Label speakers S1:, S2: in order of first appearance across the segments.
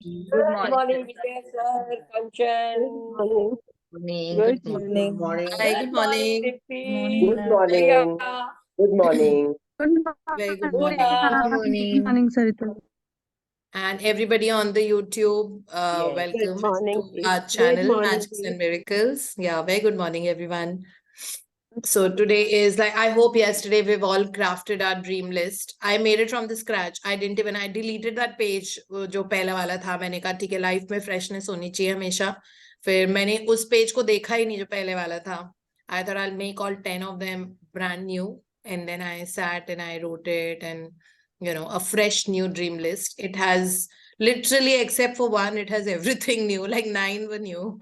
S1: Good morning, sir. Kanchan.
S2: Morning.
S3: Good
S2: Good
S3: morning.
S2: morning.
S4: Hi, good morning.
S1: Tiffy.
S3: Good
S1: Priya.
S3: Good morning.
S4: Very good
S1: Good
S4: morning.
S2: Good morning.
S3: Sarita.
S4: And everybody on the YouTube,
S1: Yes.
S4: welcome
S3: Good morning,
S4: to
S3: Preet.
S4: our
S3: Good
S4: channel,
S3: morning,
S4: Magics
S3: Preet.
S4: and Miracles. Yeah, very good morning, everyone. So today is like, I hope yesterday we've all crafted our dream list. I made it from the scratch. I deleted that page जो पहला वाला था. मैंने कहा ठीक है, life में freshness होनी चाहिए हमेशा. फिर मैंने उस पेज को देखा ही नहीं जो पहले वाला था. I thought I'll make all 10 of them brand new. And then I sat and I wrote it, and a fresh new dream list. It has literally, except for one, it has everything new, like 9 were new.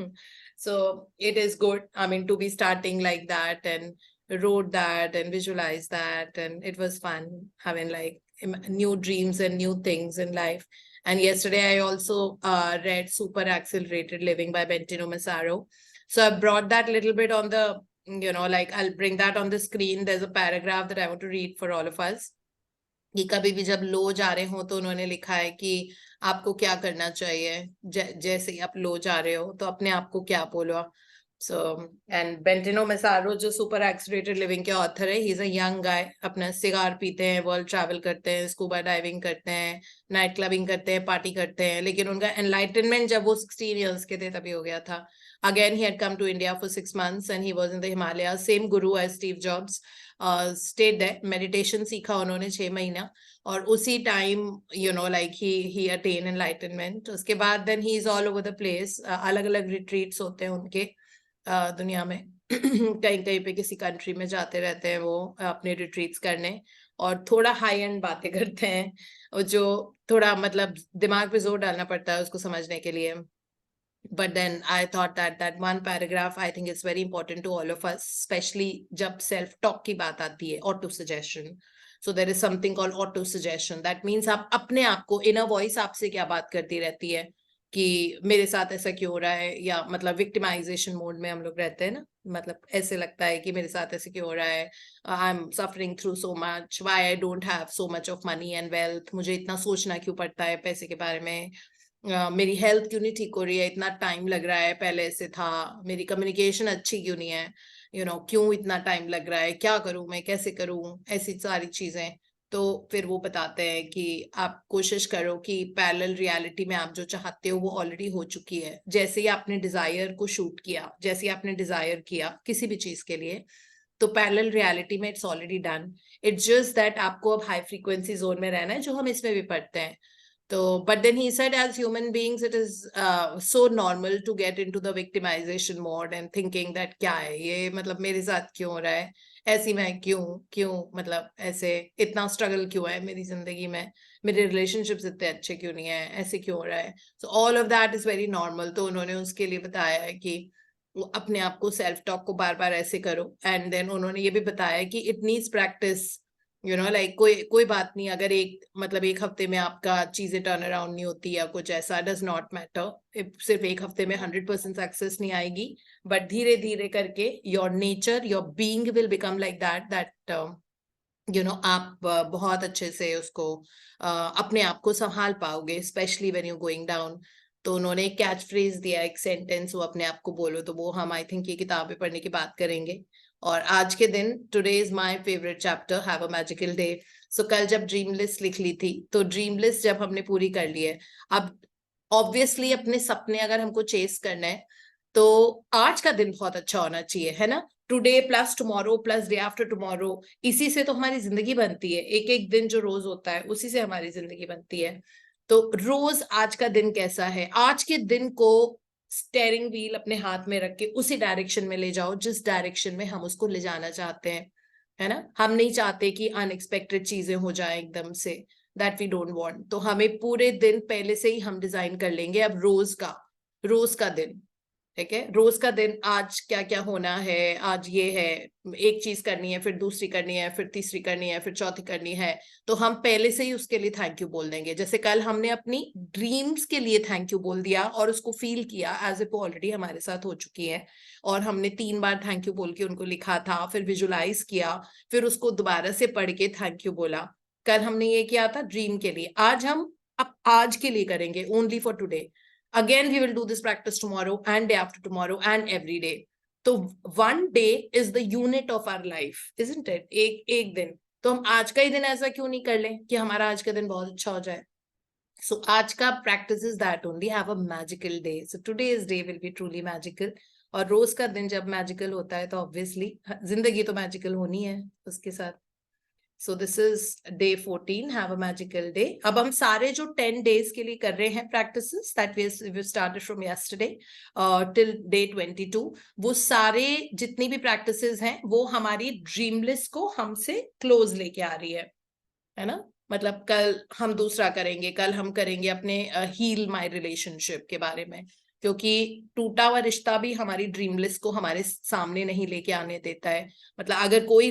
S4: So it is good, I mean, to be starting like that, and wrote that and visualized that, and it was fun having like new dreams and new things in life. And yesterday I also read Super Accelerated Living by Bentino Massaro. So I brought that little bit on the, like I'll bring that on the screen. There's a paragraph that I want to read for all of us. कि कभी भी जब लो जा रहे हो तो उन्होंने लिखा है कि आपको क्या करना चाहिए. जैसे ही आप लो जा रहे हो तो अपने आप को क्या बोलो. सो एंड बेंटिनो मेसारो जो सुपर एक्सीलरेटेड लिविंग के ऑथर है, he is a young guy. अपना सिगार पीते हैं, वर्ल्ड ट्रैवल करते हैं, स्कूबा डाइविंग करते हैं, नाइट क्लबिंग करते हैं, पार्टी करते हैं. लेकिन उनका एनलाइटनमेंट जब वो 16 years के थे तभी हो गया था. Again, he had come to India for 6 months and he was in the Himalayas. Same guru as Steve Jobs. Stayed there. Meditation सीखा उन्होंने 6 महीना. और उसी time like he attained enlightenment. उसके बाद then he is all over the place. अलग अलग retreats होते हैं उनके दुनिया में. कहीं कहीं पे किसी कंट्री में जाते रहते हैं वो अपने रिट्रीट्स करने, और थोड़ा हाई एंड बातें करते हैं, और जो थोड़ा मतलब दिमाग पे जोर डालना पड़ता है उसको समझने के लिए. But then I thought that one paragraph, I think it's very important to all of us, especially जब self talk की बात आती है, auto suggestion. So there is something called auto suggestion. That means आप अपने आप को inner voice आपसे क्या बात करती रहती है कि मेरे साथ ऐसा क्यों हो रहा है, या मतलब victimization mode में हम लोग रहते हैं ना. मतलब ऐसे लगता है कि मेरे साथ ऐसे क्यों हो रहा है, I'm suffering through so much, why I don't have so much of money and wealth, मुझे इतना सोचना क्यों पड़ता है पैसे के बारे में, मेरी हेल्थ क्यों नहीं ठीक हो रही है, इतना टाइम लग रहा है, पहले ऐसे था, मेरी कम्युनिकेशन अच्छी क्यों नहीं है, क्यों इतना टाइम लग रहा है, क्या करूं मैं, कैसे करूं, ऐसी सारी चीजें. तो फिर वो बताते हैं कि आप कोशिश करो कि पैरेलल रियलिटी में आप जो चाहते हो वो ऑलरेडी हो चुकी है. जैसे ही आपने डिजायर को शूट किया, जैसे ही आपने डिजायर किया किसी भी चीज के लिए, तो पैरेलल रियलिटी में it's already done. It's just that आपको अब हाई फ्रीक्वेंसी जोन में रहना है, जो हम इसमें भी पढ़ते हैं. So, but then he said, as human beings, it is so normal to get into the victimization mode and thinking that क्या है ये, मतलब मेरे साथ क्यों हो रहा है, ऐसी मैं क्यों मतलब ऐसे इतना स्ट्रगल क्यों है मेरी जिंदगी में, मेरे रिलेशनशिप्स इतने अच्छे क्यों नहीं है, ऐसे क्यों हो रहा है. So all of that is very normal. तो उन्होंने उसके लिए बताया है कि अपने आप को सेल्फ टॉक को बार बार ऐसे करो. एंड देन उन्होंने ये भी बताया कि इट नीड्स प्रैक्टिस. लाइक कोई बात नहीं अगर एक हफ्ते में आपका चीजें टर्न अराउंड नहीं होती या कुछ ऐसा, डज नॉट मैटर. सिर्फ एक हफ्ते में 100% सक्सेस नहीं आएगी, बट धीरे धीरे करके your nature, your being will become like that आप बहुत अच्छे से उसको अपने आप को संभाल पाओगे, specially when you going down. तो उन्होंने एक कैच फ्रेज दिया, एक सेंटेंस, वो अपने आप को बोलो. तो वो हम आई थिंक ये किताबें पढ़ने की बात करेंगे. और आज के दिन, today is my favourite chapter, have a magical day. So कल जब ड्रीम लिस्ट लिख ली थी, तो ड्रीम लिस्ट जब हमने पूरी कर ली है, अब ऑब्वियसली अपने सपने अगर हमको चेस करना है तो आज का दिन बहुत अच्छा होना चाहिए, है ना. Today plus tomorrow plus day after tomorrow, इसी से तो हमारी जिंदगी बनती है. एक एक दिन जो रोज होता है उसी से हमारी जिंदगी बनती है. तो रोज आज का दिन कैसा है, आज के दिन को स्टेयरिंग व्हील अपने हाथ में रख के उसी डायरेक्शन में ले जाओ जिस डायरेक्शन में हम उसको ले जाना चाहते हैं, है ना. हम नहीं चाहते कि अनएक्सपेक्टेड चीजें हो जाए एकदम से, दैट वी डोंट वांट. तो हमें पूरे दिन पहले से ही हम डिजाइन कर लेंगे अब रोज का दिन, ठीक है. रोज का दिन आज क्या क्या होना है, आज ये है, एक चीज करनी है, फिर दूसरी करनी है, फिर तीसरी करनी है, फिर चौथी करनी है. तो हम पहले से ही उसके लिए थैंक यू बोल देंगे. जैसे कल हमने अपनी ड्रीम्स के लिए थैंक यू बोल दिया और उसको फील किया एज इफ वो ऑलरेडी हमारे साथ हो चुकी है, और हमने 3 बार थैंक यू बोल के उनको लिखा था, फिर विजुलाइज किया, फिर उसको दोबारा से पढ़ के थैंक यू बोला. कल हमने ये किया था ड्रीम के लिए. आज हम अब आज के लिए करेंगे, only for today. Again, we will do this practice tomorrow and day after tomorrow and every day. तो one day is the unit of our life, isn't it? एक दिन. तो हम आज का ही दिन ऐसा क्यों नहीं कर लें कि हमारा आज का दिन बहुत अच्छा हो जाए? So आज का practice is that only, have a magical day. So today's day will be truly magical. और रोज का दिन जब मैजिकल होता है तो ऑब्वियसली जिंदगी तो मैजिकल होनी है उसके साथ. So this is day 14. Have a magical day. अब हम सारे जो 10 days के लिए कर रहे हैं practices that we started from yesterday till day 22, वो सारे जितनी भी practices हैं वो हमारी ड्रीम लिस्ट को हमसे क्लोज लेके आ रही है ना. मतलब कल हम दूसरा करेंगे, कल हम करेंगे अपने हील माय रिलेशनशिप के बारे में, क्योंकि टूटा हुआ रिश्ता भी हमारी ड्रीम लिस्ट को हमारे सामने नहीं लेके आने देता है. मतलब अगर कोई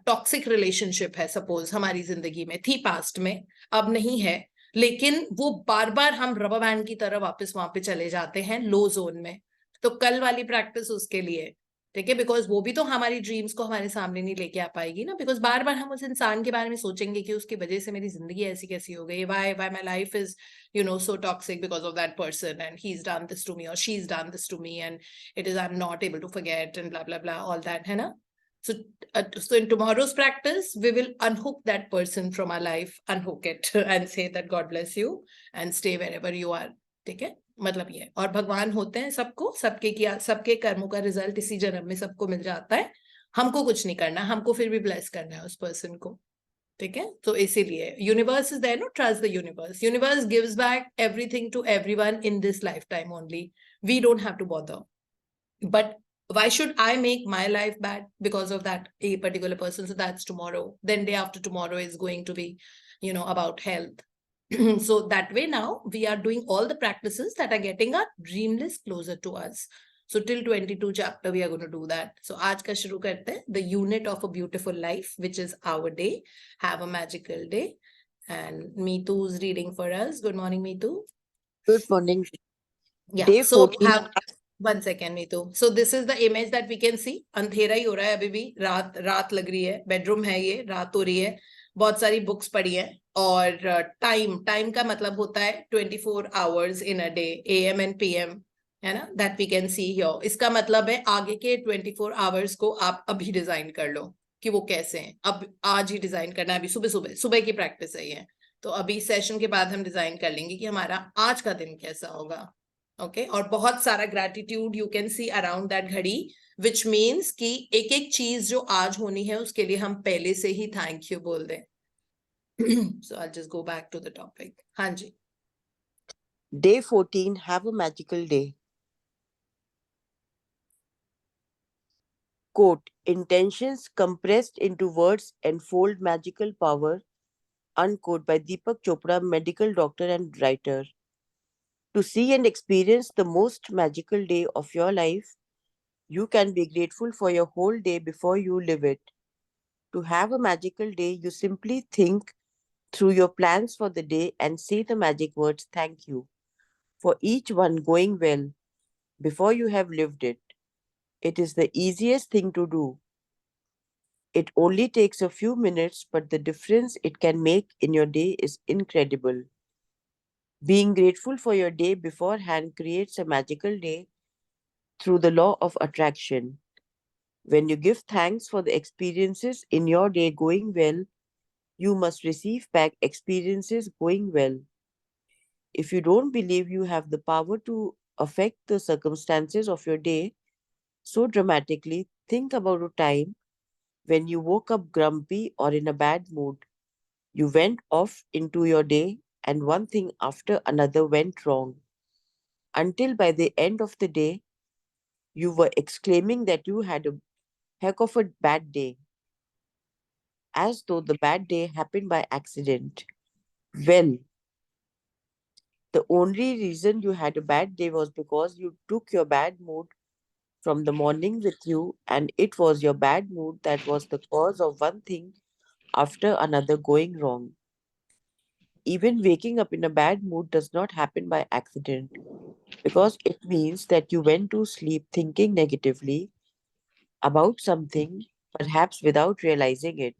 S4: टॉक्सिक रिलेशनशिप है सपोज हमारी जिंदगी में, थी पास्ट में, अब नहीं है, लेकिन वो बार बार हम रबर बैंड की तरह वापस वहां पे चले जाते हैं लो जोन में, तो कल वाली प्रैक्टिस उसके लिए, ठीक है. बिकॉज वो भी तो हमारी ड्रीम्स को हमारे सामने नहीं लेके आ पाएगी ना, बिकॉज बार बार हम उस इंसान के बारे में सोचेंगे कि उसकी वजह से मेरी जिंदगी ऐसी कैसी हो गई, why my life is so toxic because of that person, and he's done this to me or she's done this to me, and it is I'm not able to forget, and blah blah blah, all that, है ना. So in tomorrow's practice we will unhook that person from our life, unhook it and say that God bless you and stay wherever you are. ठीक है, मतलब ये. और भगवान होते हैं सबको, सबके किया, सबके कर्मों का रिजल्ट इसी जन्म में सबको मिल जाता है. हमको कुछ नहीं करना, हमको फिर भी ब्लेस करना है उस पर्सन को, ठीक है. तो इसीलिए universe is there, no, trust the universe. Universe gives back everything to everyone in this lifetime only. We don't have to bother. But why should I make my life bad because of that a particular person? So that's tomorrow. Then day after tomorrow is going to be about health. So that way now we are doing all the practices that are getting our dream list closer to us. So till 22 chapter we are going to do that. So aaj ka shuru karte hain, the unit of a beautiful life, which is our day. Have a magical day. And Meetu is reading for us. Good morning, Meetu.
S1: Good morning.
S4: Yeah.
S1: Day
S4: So
S1: 14.
S4: one second, Meetu. So this is the image that we can see. अंधेरा ही हो रहा है अभी भी, रात लग रही है. बेडरूम है ये, रात हो रही है. बहुत सारी बुक्स पढ़ी है. और टाइम का मतलब होता है 24 hours in a day, AM and PM, है ना. That we can see here. इसका मतलब है आगे के 24 hours को आप अभी डिजाइन कर लो कि वो कैसे हैं. अब आज ही डिजाइन करना है, अभी सुबह की प्रैक्टिस है ये. तो अभी सेशन के बाद हम डिजाइन कर लेंगे कि हमारा आज का दिन कैसा होगा. ओके. और बहुत सारा gratitude you can see around that घड़ी, विच मीन्स कि एक एक चीज जो आज होनी है उसके लिए हम पहले से ही थैंक यू बोल दें. So I'll just go back to the topic. हाँ जी.
S1: Day 14. Have a magical day. Quote, intentions compressed into words enfold magical power. Unquote, by Deepak Chopra, medical doctor and writer. To see and experience the most magical day of your life, you can be grateful for your whole day before you live it. To have a magical day, you simply think through your plans for the day and say the magic words thank you for each one going well before you have lived it. It is the easiest thing to do. It only takes a few minutes, but the difference it can make in your day is incredible. Being grateful for your day beforehand creates a magical day through the law of attraction. When you give thanks for the experiences in your day going well, you must receive back experiences going well. If you don't believe you have the power to affect the circumstances of your day so dramatically, think about a time when you woke up grumpy or in a bad mood. You went off into your day and one thing after another went wrong. Until by the end of the day, you were exclaiming that you had a heck of a bad day, as though the bad day happened by accident. Well, the only reason you had a bad day was because you took your bad mood from the morning with you, and it was your bad mood that was the cause of one thing after another going wrong. Even waking up in a bad mood does not happen by accident, because it means that you went to sleep thinking negatively about something, perhaps without realizing it.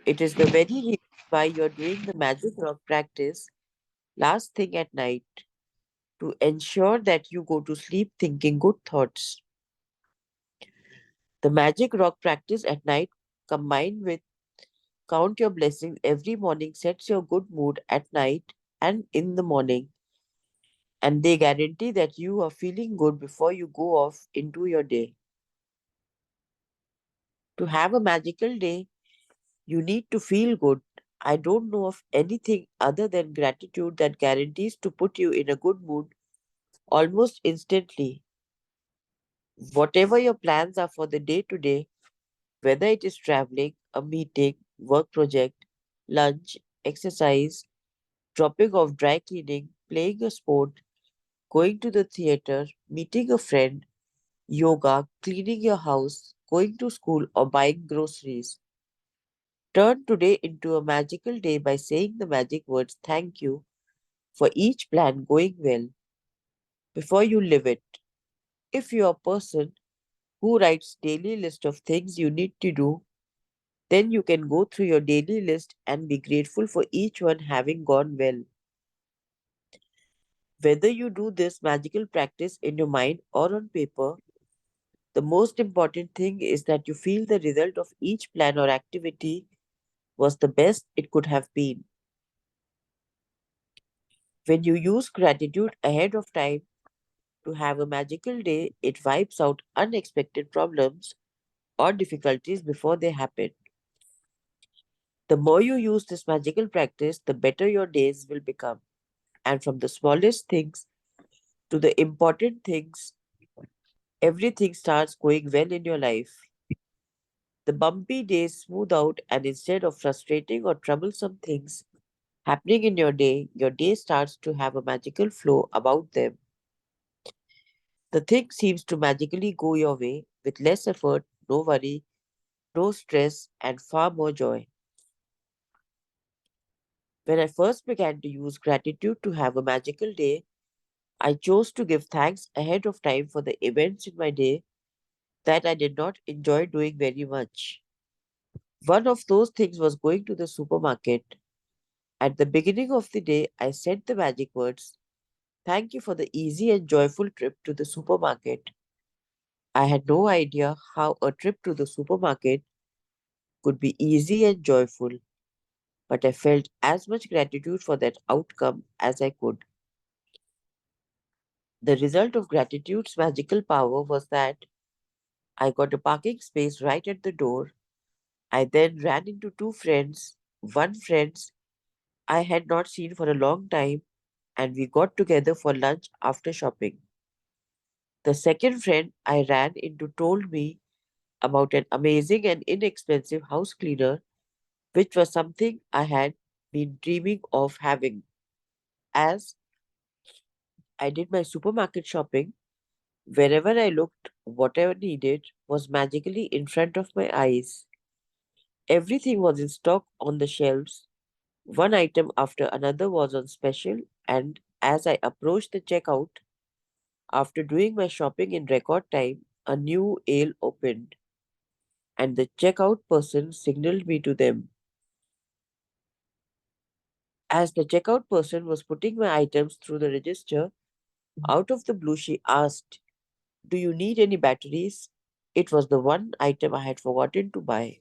S1: It is the very reason why you're doing the magic rock practice last thing at night to ensure that you go to sleep thinking good thoughts. The magic rock practice at night combined with count your blessings every morning sets your good mood at night and in the morning, and they guarantee that you are feeling good before you go off into your day. To have a magical day, you need to feel good. I don't know of anything other than gratitude that guarantees to put you in a good mood almost instantly. Whatever your plans are for the day to day, whether it is traveling, a meeting, work project, lunch, exercise, dropping off dry cleaning, playing a sport, going to the theater, meeting a friend, yoga, cleaning your house, going to school, or buying groceries. Turn today into a magical day by saying the magic words thank you for each plan going well before you live it. If you are a person who writes daily list of things you need to do, then you can go through your daily list and be grateful for each one having gone well. Whether you do this magical practice in your mind or on paper, the most important thing is that you feel the result of each plan or activity was the best it could have been. When you use gratitude ahead of time to have a magical day, it wipes out unexpected problems or difficulties before they happen. The more you use this magical practice, the better your days will become. And from the smallest things to the important things, everything starts going well in your life. The bumpy days smooth out, and instead of frustrating or troublesome things happening in your day starts to have a magical flow about them. The thing seems to magically go your way with less effort, no worry, no stress, and far more joy. When I first began to use gratitude to have a magical day, I chose to give thanks ahead of time for the events in my day that I did not enjoy doing very much. One of those things was going to the supermarket. At the beginning of the day, I said the magic words, thank you for the easy and joyful trip to the supermarket. I had no idea how a trip to the supermarket could be easy and joyful, but I felt as much gratitude for that outcome as I could. The result of gratitude's magical power was that I got a parking space right at the door. I then ran into two friends, one friend I had not seen for a long time, and we got together for lunch after shopping. The second friend I ran into told me about an amazing and inexpensive house cleaner, which was something I had been dreaming of having. As I did my supermarket shopping, wherever I looked, whatever needed was magically in front of my eyes. Everything was in stock on the shelves. One item after another was on special, and as I approached the checkout, after doing my shopping in record time, a new aisle opened, and the checkout person signaled me to them. As the checkout person was putting my items through the register, out of the blue she asked, do you need any batteries? It was the one item I had forgotten to buy.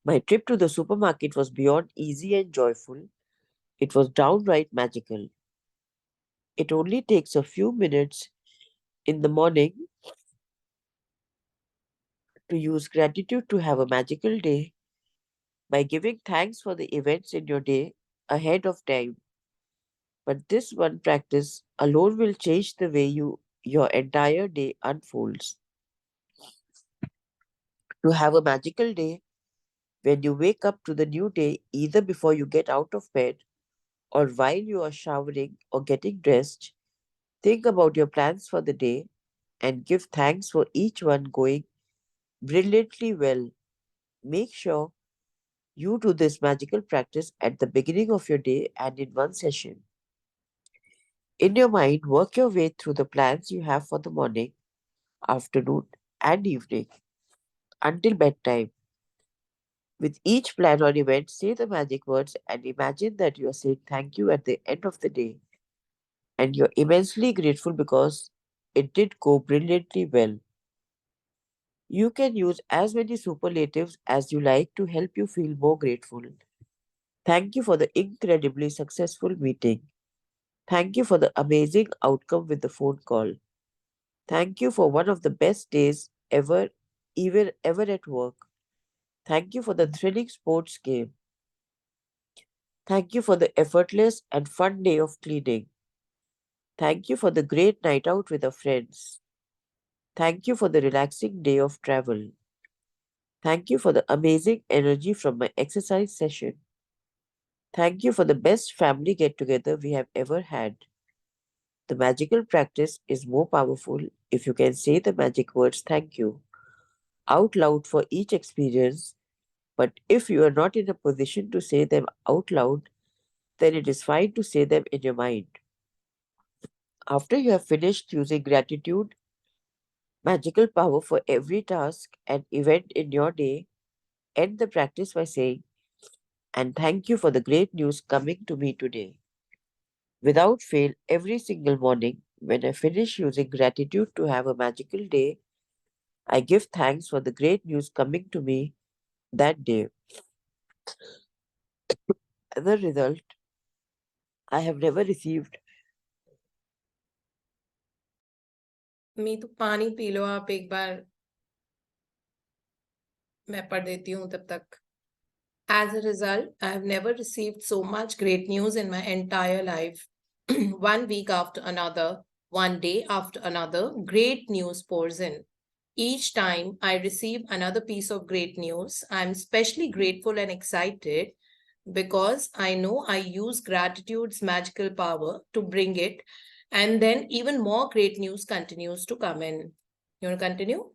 S1: My trip to the supermarket was beyond easy and joyful. It was downright magical. It only takes a few minutes in the morning to use gratitude to have a magical day by giving thanks for the events in your day ahead of time. But this one practice alone will change the way your entire day unfolds. To have a magical day, when you wake up to the new day, either before you get out of bed or while you are showering or getting dressed, think about your plans for the day and give thanks for each one going brilliantly well. Make sure you do this magical practice at the beginning of your day and in one session. In your mind, work your way through the plans you have for the morning, afternoon, and evening until bedtime. With each plan or event, say the magic words and imagine that you are saying thank you at the end of the day. And you're immensely grateful because it did go brilliantly well. You can use as many superlatives as you like to help you feel more grateful. Thank you for the incredibly successful meeting. Thank you for the amazing outcome with the phone call. Thank you for one of the best days ever at work. Thank you for the thrilling sports game. Thank you for the effortless and fun day of cleaning. Thank you for the great night out with our friends. Thank you for the relaxing day of travel. Thank you for the amazing energy from my exercise session. Thank you for the best family get together we have ever had. The magical practice is more powerful if you can say the magic words thank you out loud for each experience. But if you are not in a position to say them out loud, then it is fine to say them in your mind. After you have finished using gratitude, magical power for every task and event in your day, end the practice by saying, and thank you for the great news coming to me today. Without fail, every single morning, when I finish using gratitude to have a magical day, I give thanks for the great news coming to me that day. As a result, I have never received.
S4: मी तो पानी P low आप एक बार, मैं पढ़ देती हूँ तब तक. As a result, I have never received so much great news in my entire life. One week after another, one day after another, great news pours in. Each time I receive another piece of great news, I'm especially grateful and excited because I know I use gratitude's magical power to bring it, and then even more great news continues to come in. You want to continue?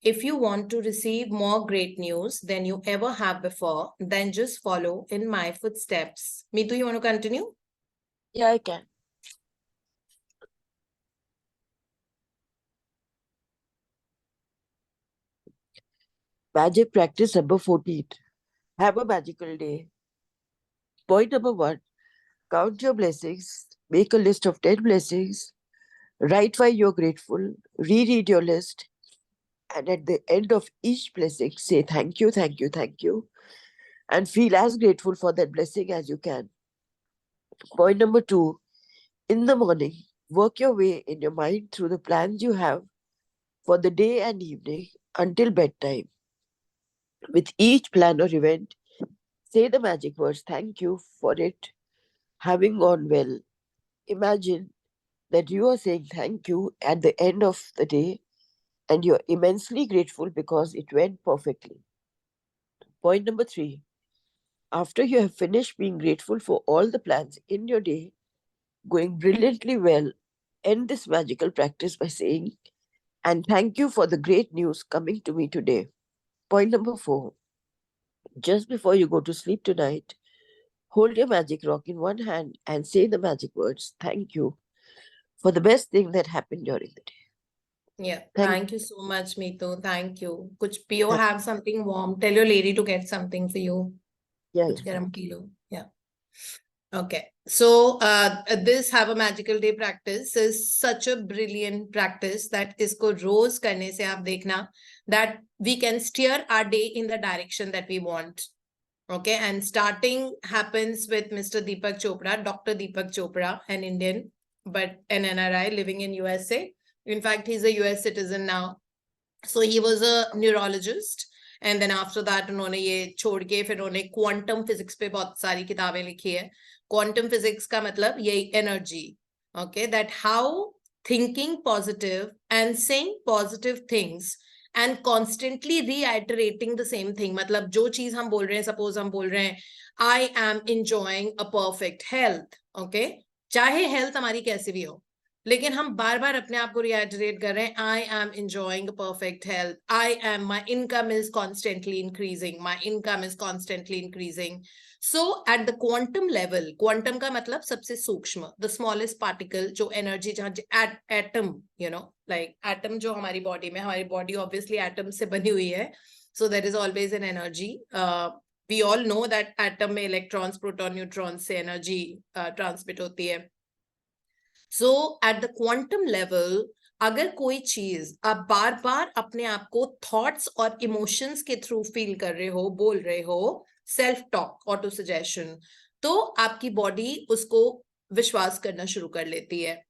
S4: If you want to receive more great news than you ever have before, then just follow in my footsteps. Mitu, you want to continue?
S1: Yeah, I can. Magic practice number 14. Have a magical day. Point number 1. Count your blessings. Make a list of 10 blessings. Write why you're grateful. Reread your list. And at the end of each blessing, say thank you, thank you, thank you. And feel as grateful for that blessing as you can. Point number 2. In the morning, work your way in your mind through the plans you have for the day and evening until bedtime. With each plan or event, say the magic words thank you for it having gone well. Imagine that you are saying thank you at the end of the day and you're immensely grateful because it went perfectly. Point number 3. After you have finished being grateful for all the plans in your day going brilliantly well, end this magical practice by saying, and thank you for the great news coming to me today. Point number 4. Just before you go to sleep tonight, hold your magic rock in one hand and say the magic words, thank you, for the best thing that happened during the day.
S4: Yeah.
S1: Thank
S4: Thank you so much, Mitu. Thank you. Kuch piyo,
S1: Thank-
S4: have something warm. Tell your lady to get something for you.
S1: Yeah,
S4: Kuch
S1: yeah.
S4: garam pee lo. Yeah. Okay. So this have a magical day practice is such a brilliant practice that isko roz karne se aap dekhna that we can steer our day in the direction that we want. Okay. And starting happens with Mr. Deepak Chopra, Dr. Deepak Chopra, an Indian, but an NRI living in USA. In fact, he's a US citizen now. So he was a neurologist. And then after that, उन्होंने ये छोड़ के फिर उन्होंने quantum physics पे बहुत सारी किताबें लिखी है. क्वांटम फिजिक्स का मतलब यही energy. Okay, that how thinking positive and saying positive things and constantly reiterating the same thing. मतलब जो चीज हम बोल रहे हैं, suppose हम बोल रहे हैं, I am enjoying a perfect health. Okay, चाहे health हमारी कैसी भी हो, लेकिन हम बार बार अपने आप को रिएटरेट कर रहे हैं, I am enjoying perfect health, I am, my income is constantly increasing, my income is constantly increasing. So at the quantum level, quantum का मतलब सबसे सूक्ष्म, द स्मॉलेस्ट पार्टिकल, जो एनर्जी, जहां atom, you know, like atom जो हमारी body में, हमारी बॉडी ऑब्वियसली एटम से बनी हुई है, so there is always an energy. We all know that atom में इलेक्ट्रॉन्स, प्रोटॉन, न्यूट्रॉन से एनर्जी ट्रांसमिट होती है. So at the quantum level, अगर कोई चीज आप बार बार अपने आप को थॉट्स और इमोशंस के थ्रू फील कर रहे हो, बोल रहे हो, सेल्फ टॉक, ऑटो सजेशन, तो आपकी बॉडी उसको विश्वास करना शुरू कर लेती है.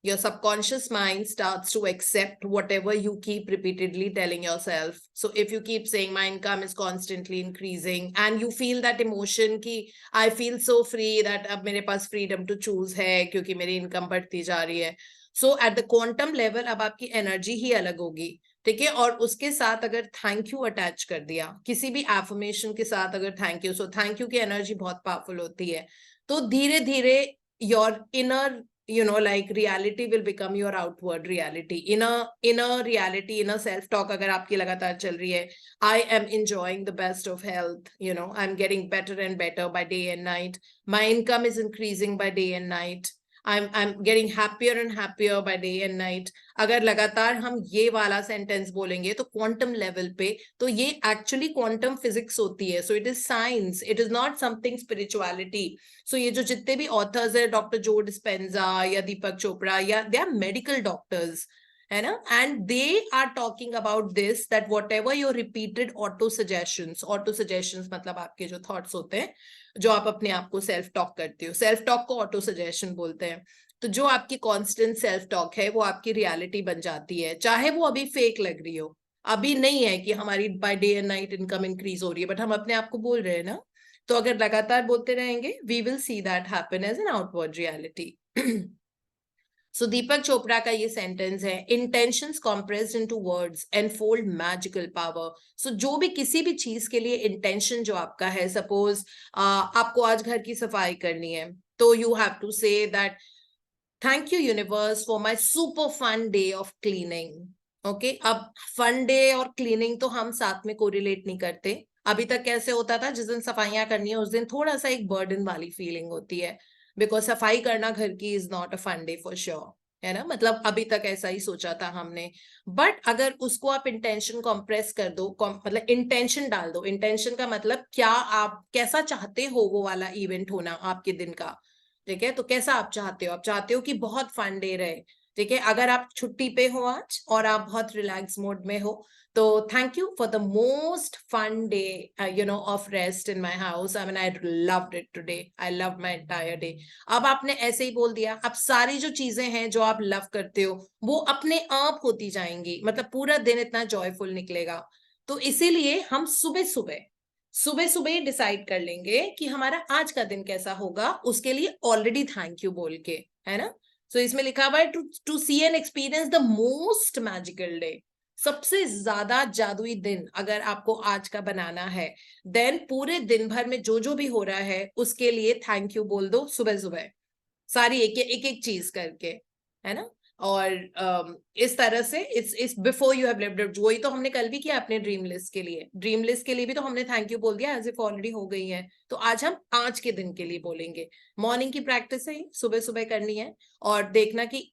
S4: Your subconscious mind starts to accept whatever you keep repeatedly telling yourself. So if you keep saying my income is constantly increasing and you feel that emotion ki I feel so free that ab mere paas freedom to choose hai kyunki meri income बढ़ती जा रही है. So at the quantum level अब आपकी energy ही अलग होगी, ठीक है. और उसके साथ अगर थैंक यू अटैच कर दिया, किसी भी एफर्मेशन के साथ अगर thank you, so thank you की एनर्जी बहुत पावरफुल होती है. तो धीरे धीरे your inner, you know, like reality will become your outward reality. inner reality, inner self talk अगर आपकी लगातार चल रही है, I am enjoying the best of health, you know, I'm getting better and better by day and night, my income is increasing by day and night, I'm getting happier and happier by day and night. अगर लगातार हम ये वाला sentence बोलेंगे तो quantum level पे, तो ये एक्चुअली क्वांटम फिजिक्स होती है. So it is science, it is not something spirituality. So ये जो जितने भी ऑथर्स है, डॉक्टर जो डिस्पेंजा या दीपक चोपड़ा, या दे आर मेडिकल डॉक्टर्स, है ना, and they are talking about this, that whatever your repeated auto suggestions मतलब आपके जो थॉट्स होते हैं, जो आप अपने आप को सेल्फ टॉक करते हो, सेल्फ टॉक को ऑटो सजेशन बोलते हैं. तो जो आपकी कांस्टेंट सेल्फ टॉक है वो आपकी रियलिटी बन जाती है, चाहे वो अभी फेक लग रही हो. अभी नहीं है कि हमारी by day and night income increase हो रही है, बट हम अपने आप को बोल रहे हैं ना. तो अगर लगातार बोलते रहेंगे, we will see that happen as an outward reality. So Deepak Chopra का ये सेंटेंस है, intentions compressed into words enfold magical power. So जो भी किसी भी चीज के लिए इंटेंशन जो आपका है, सपोज आपको आज घर की सफाई करनी है, तो you have to say that thank you universe for my super fun day of cleaning. Okay, अब फन डे और क्लीनिंग तो हम साथ में कोरिलेट नहीं करते. अभी तक कैसे होता था, जिस दिन सफाइयां करनी है उस दिन थोड़ा सा एक बर्डन वाली फीलिंग होती है, बिकॉज सफाई करना घर की is not a fun day for sure, है ना. मतलब अभी तक ऐसा ही सोचा था हमने. बट अगर उसको आप इंटेंशन कॉम्प्रेस कर दो, मतलब इंटेंशन डाल दो. इंटेंशन का मतलब क्या आप कैसा चाहते हो वो वाला इवेंट होना आपके दिन का, ठीक है. तो कैसा आप चाहते हो, आप चाहते हो कि बहुत फन डे रहे, ठीक है. अगर आप छुट्टी पे हो आज और आप बहुत रिलैक्स मोड में हो, तो thank you for the most fun day, you know, of rest in my house. I mean I loved it today, I love my entire day. अब आपने ऐसे ही बोल दिया, अब सारी जो चीजें हैं जो आप लव करते हो वो अपने आप होती जाएंगी, मतलब पूरा दिन इतना जॉयफुल निकलेगा. तो इसीलिए हम सुबह सुबह ही डिसाइड कर लेंगे कि हमारा आज का दिन कैसा होगा, उसके लिए ऑलरेडी थैंक यू बोल के, है ना. सो इसमें लिखा हुआ है to see and experience the most magical day. सबसे ज्यादा जादुई दिन अगर आपको आज का बनाना है, देन पूरे दिन भर में जो जो भी हो रहा है उसके लिए थैंक यू बोल दो सुबह सुबह, सारी एक चीज करके, है ना. और इस तरह से इस बिफोर यू हैव लिव्ड, वही तो हमने कल भी किया अपने ड्रीम लिस्ट के लिए भी तो हमने थैंक यू बोल दिया एज इफ ऑलरेडी हो गई है. तो आज हम आज के दिन के लिए बोलेंगे. मॉर्निंग की प्रैक्टिस है, सुबह सुबह करनी है. और देखना कि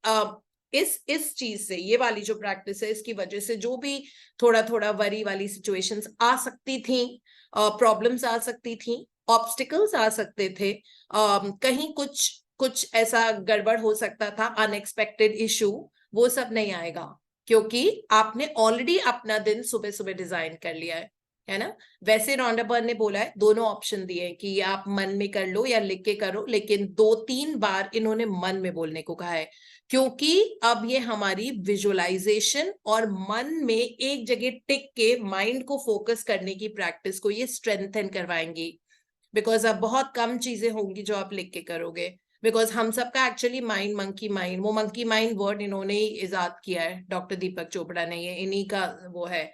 S4: इस चीज से, ये वाली जो प्रैक्टिस है, इसकी वजह से जो भी थोड़ा थोड़ा वरी वाली सिचुएशंस आ सकती थी, प्रॉब्लम्स आ सकती थी, ऑब्स्टिकल्स आ सकते थे, कहीं कुछ ऐसा गड़बड़ हो सकता था, अनएक्सपेक्टेड इशू, वो सब नहीं आएगा, क्योंकि आपने ऑलरेडी अपना दिन सुबह सुबह डिजाइन कर लिया है ना. वैसे रॉन्डा बर्न ने बोला है, दोनों ऑप्शन दिए कि आप मन में कर लो या लिख के करो, लेकिन 2-3 बार इन्होंने मन में बोलने को कहा है, क्योंकि अब ये हमारी विजुअलाइजेशन और मन में एक जगह टिक के माइंड को फोकस करने की प्रैक्टिस को ये स्ट्रेंथन करवाएंगी. बिकॉज अब बहुत कम चीजें होंगी जो आप लिख के करोगे, बिकॉज हम सबका एक्चुअली माइंड मंकी माइंड, वो मंकी माइंड वर्ड इन्होंने ही इजाद किया है, डॉक्टर दीपक चोपड़ा ने, ये इन्हीं का वो है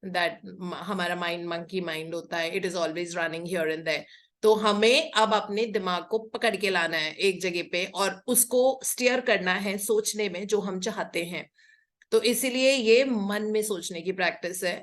S4: दैट हमारा माइंड मंकी माइंड होता है, it is always running here and there. तो हमें अब अपने दिमाग को पकड़ के लाना है एक जगह पे और उसको स्टीयर करना है सोचने में जो हम चाहते हैं। तो इसीलिए ये मन में सोचने की प्रैक्टिस है।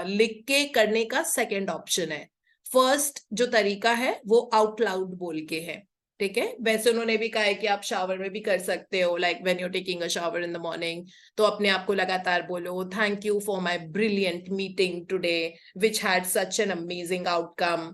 S4: लिख के करने का सेकंड ऑप्शन है। फर्स्ट जो तरीका है वो आउट लाउड बोल के है, ठीक है। वैसे उन्होंने भी कहा है कि आप शावर में भी कर सकते हो, like when you taking a shower in the morning, तो अपने आप को लगातार बोलो, thank you for my brilliant meeting today which had such an amazing outcome,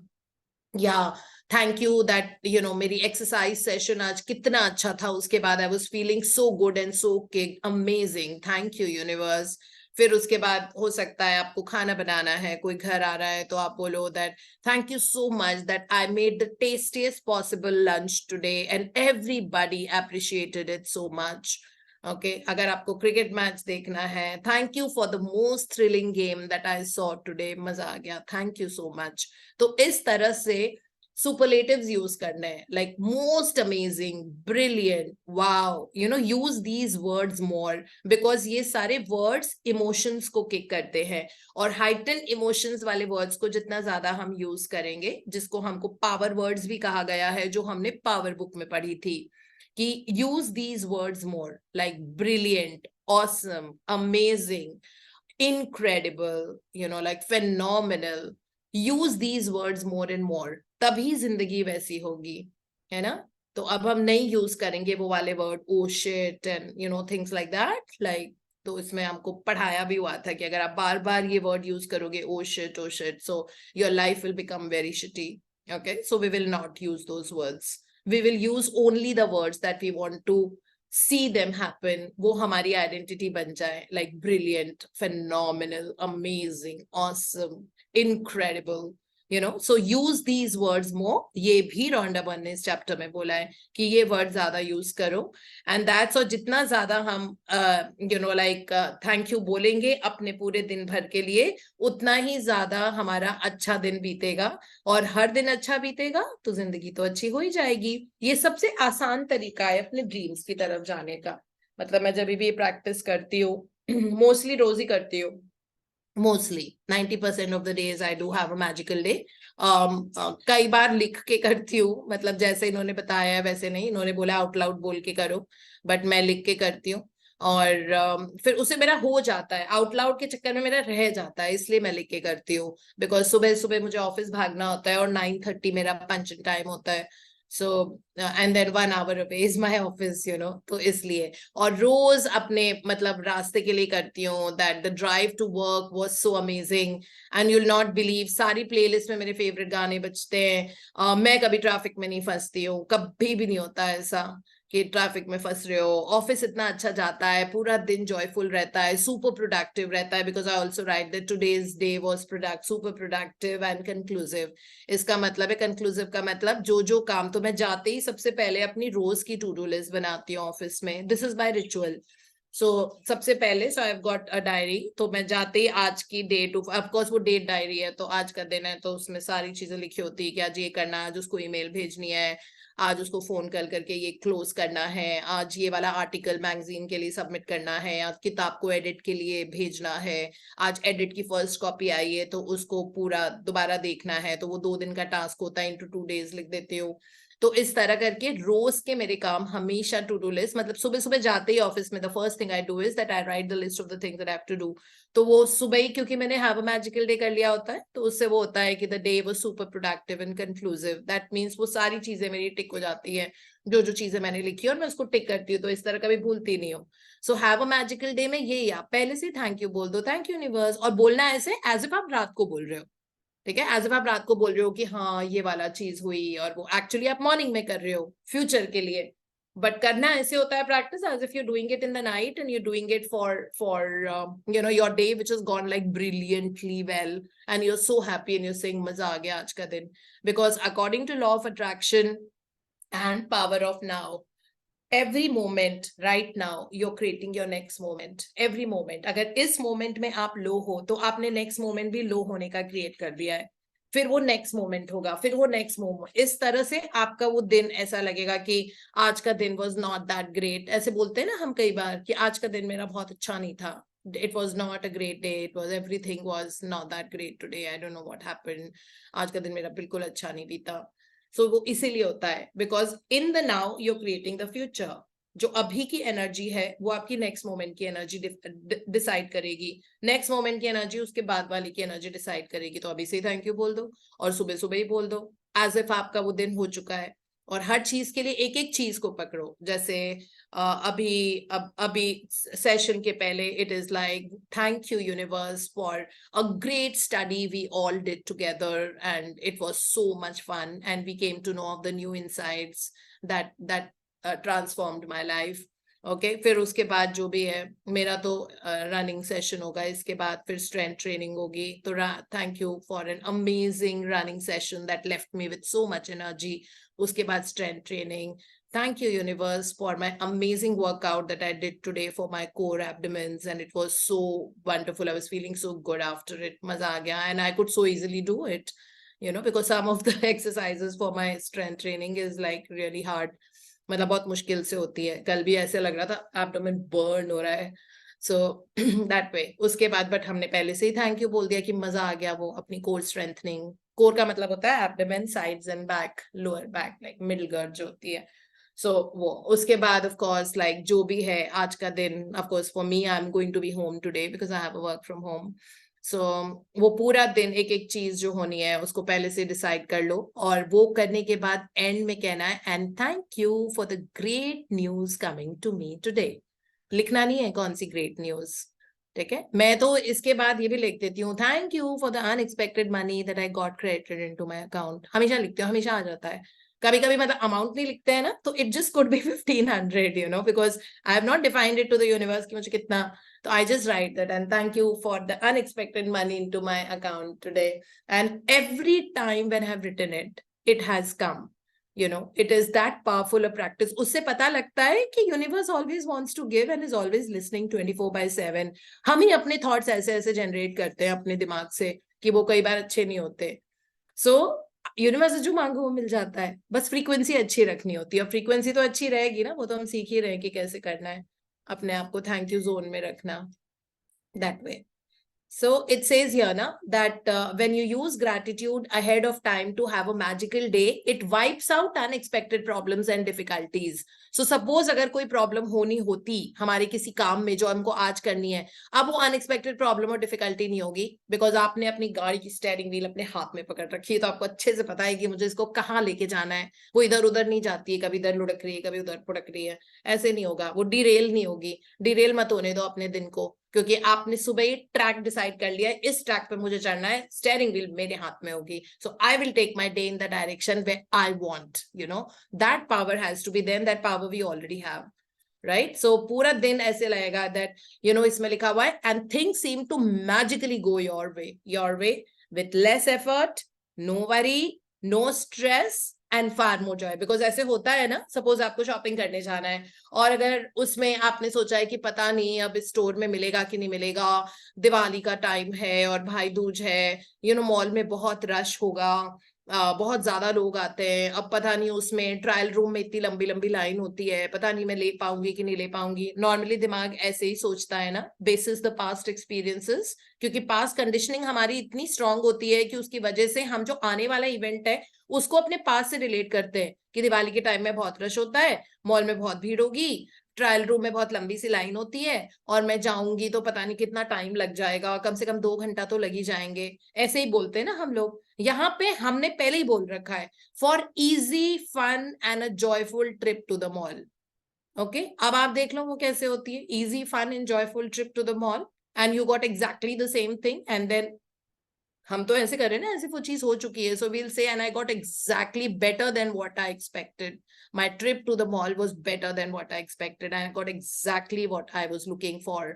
S4: या thank you that you know मेरी एक्सरसाइज सेशन आज कितना अच्छा था, उसके बाद I was feeling so good and so amazing, thank you universe. फिर उसके बाद हो सकता है आपको खाना बनाना है, कोई घर आ रहा है तो आप बोलो that thank you so much that I made the tastiest possible lunch today and everybody appreciated it so much. Okay, अगर आपको क्रिकेट मैच देखना है, thank you for the most thrilling game that I saw today, मजा आ गया, thank you so much. तो इस तरह से सुपरलेटिव्स यूज करने हैं, like most amazing, brilliant, wow, you know, use these words more, because ये सारे वर्ड्स इमोशंस को किक करते हैं, और हाइटन इमोशंस वाले वर्ड्स को जितना ज्यादा हम यूज करेंगे, जिसको हमको पावर वर्ड्स भी कहा गया है, जो हमने पावर बुक में पढ़ी थी, कि use these words more, like brilliant, awesome, amazing, incredible, you know, like phenomenal, use these words more and more, तभी जिंदगी वैसी होगी, है ना। तो अब हम नहीं यूज करेंगे वो वाले word, oh shit and you know things like that, like, तो इसमें हमको पढ़ाया भी हुआ था कि अगर आप बार बार ये वर्ड यूज करोगे, oh shit, so your life will become very shitty. okay, so we will not use those words, we will use only the words that we want to see them happen, वो हमारी identity बन जाए, like brilliant, phenomenal, amazing, awesome, incredible, you know, so use these words more। ये भी Rhonda burn ने इस chapter में बोला है कि ये वर्ड ज्यादा यूज करो, एंड दैट्स, और जितना ज्यादा हम you know like thank you बोलेंगे अपने पूरे दिन भर के लिए, उतना ही ज्यादा हमारा अच्छा दिन बीतेगा, और हर दिन अच्छा बीतेगा तो जिंदगी तो अच्छी हो ही जाएगी। ये सबसे आसान तरीका है अपने ड्रीम्स की तरफ जाने का। मतलब मैं जब भी ये प्रैक्टिस करती हूँ, मोस्टली रोज ही करती हूँ, mostly 90% of the days I do have a magical day. कई बार लिख के करती हूँ, मतलब जैसे इन्होंने बताया है वैसे नहीं, इन्होंने बोला आउट लाउड बोल के करो, बट मैं लिख के करती हूँ, और फिर उसे मेरा हो जाता है, आउट लाउड के चक्कर में मेरा रह जाता है, इसलिए मैं लिख के करती हूँ, बिकॉज सुबह सुबह मुझे ऑफिस भागना होता है और 9:30 मेरा पंच टाइम होता है, so and then 1 hour away is my office, you know, तो इसलिए। और रोज अपने मतलब रास्ते के लिए करती हूँ, that the drive to work was so amazing and you'll not believe, सारी प्लेलिस्ट में मेरे फेवरेट गाने बजते हैं। मैं कभी ट्रैफिक में नहीं फंसती हूँ, कभी भी नहीं होता ऐसा कि ट्रैफिक में फंस रहे हो, ऑफिस इतना अच्छा जाता है, पूरा दिन जॉयफुल रहता है, सुपर प्रोडक्टिव रहता है, because I also right that today's day was super productive and conclusive. इसका मतलब है, कंक्लूसिव का मतलब जो काम, तो मैं जाते ही सबसे पहले अपनी रोज की टू डू लिस्ट बनाती हूँ ऑफिस में, this is by ritual. So सबसे पहले, so I have got a diary, तो मैं जाते ही आज की डेट, ऑफ कोर्स वो डेट डायरी है, तो आज का दिन है तो उसमें सारी चीजें लिखी होती है कि आज ये करना है, आज उसको ईमेल भेजनी है, आज उसको फोन कर करके ये क्लोज करना है, आज ये वाला आर्टिकल मैगजीन के लिए सबमिट करना है, आज किताब को एडिट के लिए भेजना है, आज एडिट की फर्स्ट कॉपी आई है तो उसको पूरा दोबारा देखना है, तो वो 2 दिन का टास्क होता है, इंटू 2 days लिख देती हूँ। तो इस तरह करके रोज के मेरे काम हमेशा टू डू लिस्ट, मतलब सुबह सुबह जाते ही ऑफिस में the first thing I do is that I write the list of the things that I have to do. तो वो सुबह ही, क्योंकि मैंने हैव अ मैजिकल डे कर लिया होता है, तो उससे वो होता है कि the day was super productive and conclusive, that means वो सारी चीजें मेरी टिक हो जाती है, जो जो चीजें मैंने लिखी है और मैं उसको टिक करती हूँ, तो इस तरह कभी भूलती नहीं हूँ। So have a magical day में ये, या पहले से थैंक यू बोल दो, थैंक यू यूनिवर्स, और बोलना ऐसे एज इफ आप रात को बोल रहे हो, ठीक है, एज इफ आप रात को बोल रहे हो कि हाँ ये वाला चीज हुई, और वो एक्चुअली आप मॉर्निंग में कर रहे हो फ्यूचर के लिए, बट करना ऐसे होता है practice as if you doing it in the night and you doing it for you know your day which is gone like brilliantly well and you are so happy and you saying मजा आ गया आज का दिन, because according to law of attraction and power of now, every moment right now you're creating your next moment, every moment। अगर इस moment में आप लो हो तो आपने नेक्स्ट मोमेंट भी लो होने का क्रिएट कर दिया है, फिर वो नेक्स्ट मोमेंट होगा, फिर वो नेक्स्ट मोमेंट, इस तरह से आपका वो दिन ऐसा लगेगा कि आज का दिन वाज नॉट दैट ग्रेट, ऐसे बोलते हैं ना हम कई बार कि आज का दिन मेरा बहुत अच्छा नहीं था, it was not a great day, it was everything was not that great today, I don't know what happened, आज का दिन मेरा बिल्कुल अच्छा नहीं बीता. So वो इसीलिए होता है because in the now you're creating the future. जो अभी की एनर्जी है वो आपकी नेक्स्ट मोमेंट की एनर्जी डिसाइड करेगी, नेक्स्ट मोमेंट की एनर्जी उसके बाद वाली की एनर्जी डिसाइड करेगी. तो अभी से ही थैंक यू बोल दो और सुबह सुबह ही बोल दो एज इफ आपका वो दिन हो चुका है. और हर चीज के लिए एक एक चीज को पकड़ो. जैसे अभी सेशन के पहले it is like thank you universe for a great study we all did together and it was so much fun and we came to know of the new insights that transformed my life. Okay, फिर उसके बाद जो भी है मेरा तो running session होगा, इसके बाद फिर स्ट्रेंथ ट्रेनिंग होगी. तो thank you for an amazing running session that left me with so much energy. उसके बाद strength training. Thank you, universe, for my amazing workout that I did today for my core abdomens, and it was so wonderful. I was feeling so good after it. Maza aa gaya, and I could so easily do it, because some of the exercises for my strength training is like really hard. मतलब बहुत मुश्किल से होती है. कल भी ऐसे लग रहा था एब्डोमेन बर्न हो रहा है. So that way. उसके बाद बट हमने पहले से ही थैंक यू बोल दिया कि मजा आ गया वो अपनी कोर स्ट्रेंथनिंग. कोर का मतलब होता है abdomen, sides and back, lower back, like middle girth जो होती है. सो वो उसके बाद ऑफ कोर्स लाइक जो भी है आज का दिन, of course for me I am going to be home today because I have a work from home. So वो पूरा दिन एक एक चीज जो होनी है उसको पहले से डिसाइड कर लो और वो करने के बाद एंड में कहना है and thank you for the great news coming to me today. लिखना नहीं है कौन सी ग्रेट न्यूज, ठीक है. मैं तो इसके बाद ये भी लिख देती हूँ thank you for the unexpected money that I got credited into my account. हमेशा लिखती हूँ, हमेशा आ जाता है. कभी कभी मतलब अमाउंट नहीं लिखते हैं ना, तो it just could be 1500 because I have not defined it to the universe कि मुझे कितना. तो I just write that and thank you for the unexpected money into my account today. And every time when I have written it has come. it is that powerful a practice. उससे पता लगता है कि universe always wants to give and is always listening 24/7. हम ही अपने thoughts ऐसे ऐसे generate करते हैं अपने दिमाग से कि वो कई बार अच्छे नहीं होते. सो यूनिवर्स जो मांगो वो मिल जाता है, बस फ्रीक्वेंसी अच्छी रखनी होती है. और फ्रीक्वेंसी तो अच्छी रहेगी ना, वो तो हम सीख ही रहे हैं कि कैसे करना है अपने आप को थैंक यू जोन में रखना, that way. So it says here na that when you use gratitude ahead of time to have a magical day, it wipes out unexpected problems and difficulties. So suppose अगर कोई problem होनी होती हमारे किसी काम में जो हमको आज करनी है, अब वो अनएक्सपेक्टेड प्रॉब्लम और डिफिकल्टी नहीं होगी बिकॉज आपने अपनी गाड़ी की स्टीयरिंग व्हील अपने हाथ में पकड़ रखी है. तो आपको अच्छे से पता है कि मुझे इसको कहाँ लेके जाना है. वो इधर उधर नहीं जाती है, कभी इधर लुढ़क रही है कभी उधर फुड़क रही है. ऐसे नहीं होगा, वो डिरेल नहीं होगी. डिरेल मत होने दो अपने दिन को, क्योंकि आपने सुबह ही ट्रैक डिसाइड कर लिया है, इस ट्रैक पे मुझे चढ़ना है, स्टीयरिंग व्हील मेरे हाथ में होगी. So I will take my day in the direction where I want. That power has to be there, that power we already have, right. So पूरा दिन ऐसे लगेगा दैट इसमें लिखा हुआ है and things seem to magically go your way with less effort, no worry, no stress and far more joy. Because ऐसे होता है ना, सपोज आपको शॉपिंग करने जाना है और अगर उसमें आपने सोचा है कि पता नहीं अब इस स्टोर में मिलेगा कि नहीं मिलेगा, दिवाली का टाइम है और भाई दूज है, मॉल में बहुत रश होगा, बहुत ज्यादा लोग आते हैं, अब पता नहीं उसमें ट्रायल रूम में इतनी लंबी लंबी लाइन होती है, पता नहीं मैं ले पाऊंगी कि नहीं ले पाऊंगी. नॉर्मली दिमाग ऐसे ही सोचता है ना, बेसिस द पास्ट एक्सपीरियंसेस, क्योंकि पास्ट कंडीशनिंग हमारी इतनी स्ट्रांग होती है कि उसकी वजह से हम जो आने वाला इवेंट है उसको अपने पास से रिलेट करते हैं कि दिवाली के टाइम में बहुत रश होता है, मॉल में बहुत भीड़ होगी, ट्रायल रूम में बहुत लंबी सी लाइन होती है और मैं जाऊंगी तो पता नहीं कितना टाइम लग जाएगा, कम से कम 2 घंटा तो लग ही जाएंगे. ऐसे ही बोलते हैं ना हम लोग. यहाँ पे हमने पहले ही बोल रखा है for easy fun and a joyful trip to the mall. Okay, अब आप देख लो वो कैसे होती है, easy fun and joyful trip to the mall and you got exactly the same thing. And then हम तो ऐसे कर रहे हैं ना, ऐसे वो चीज हो चुकी है. So we'll say and I got exactly better than what I expected. My trip to the mall was better than what I expected and I got exactly what I was looking for.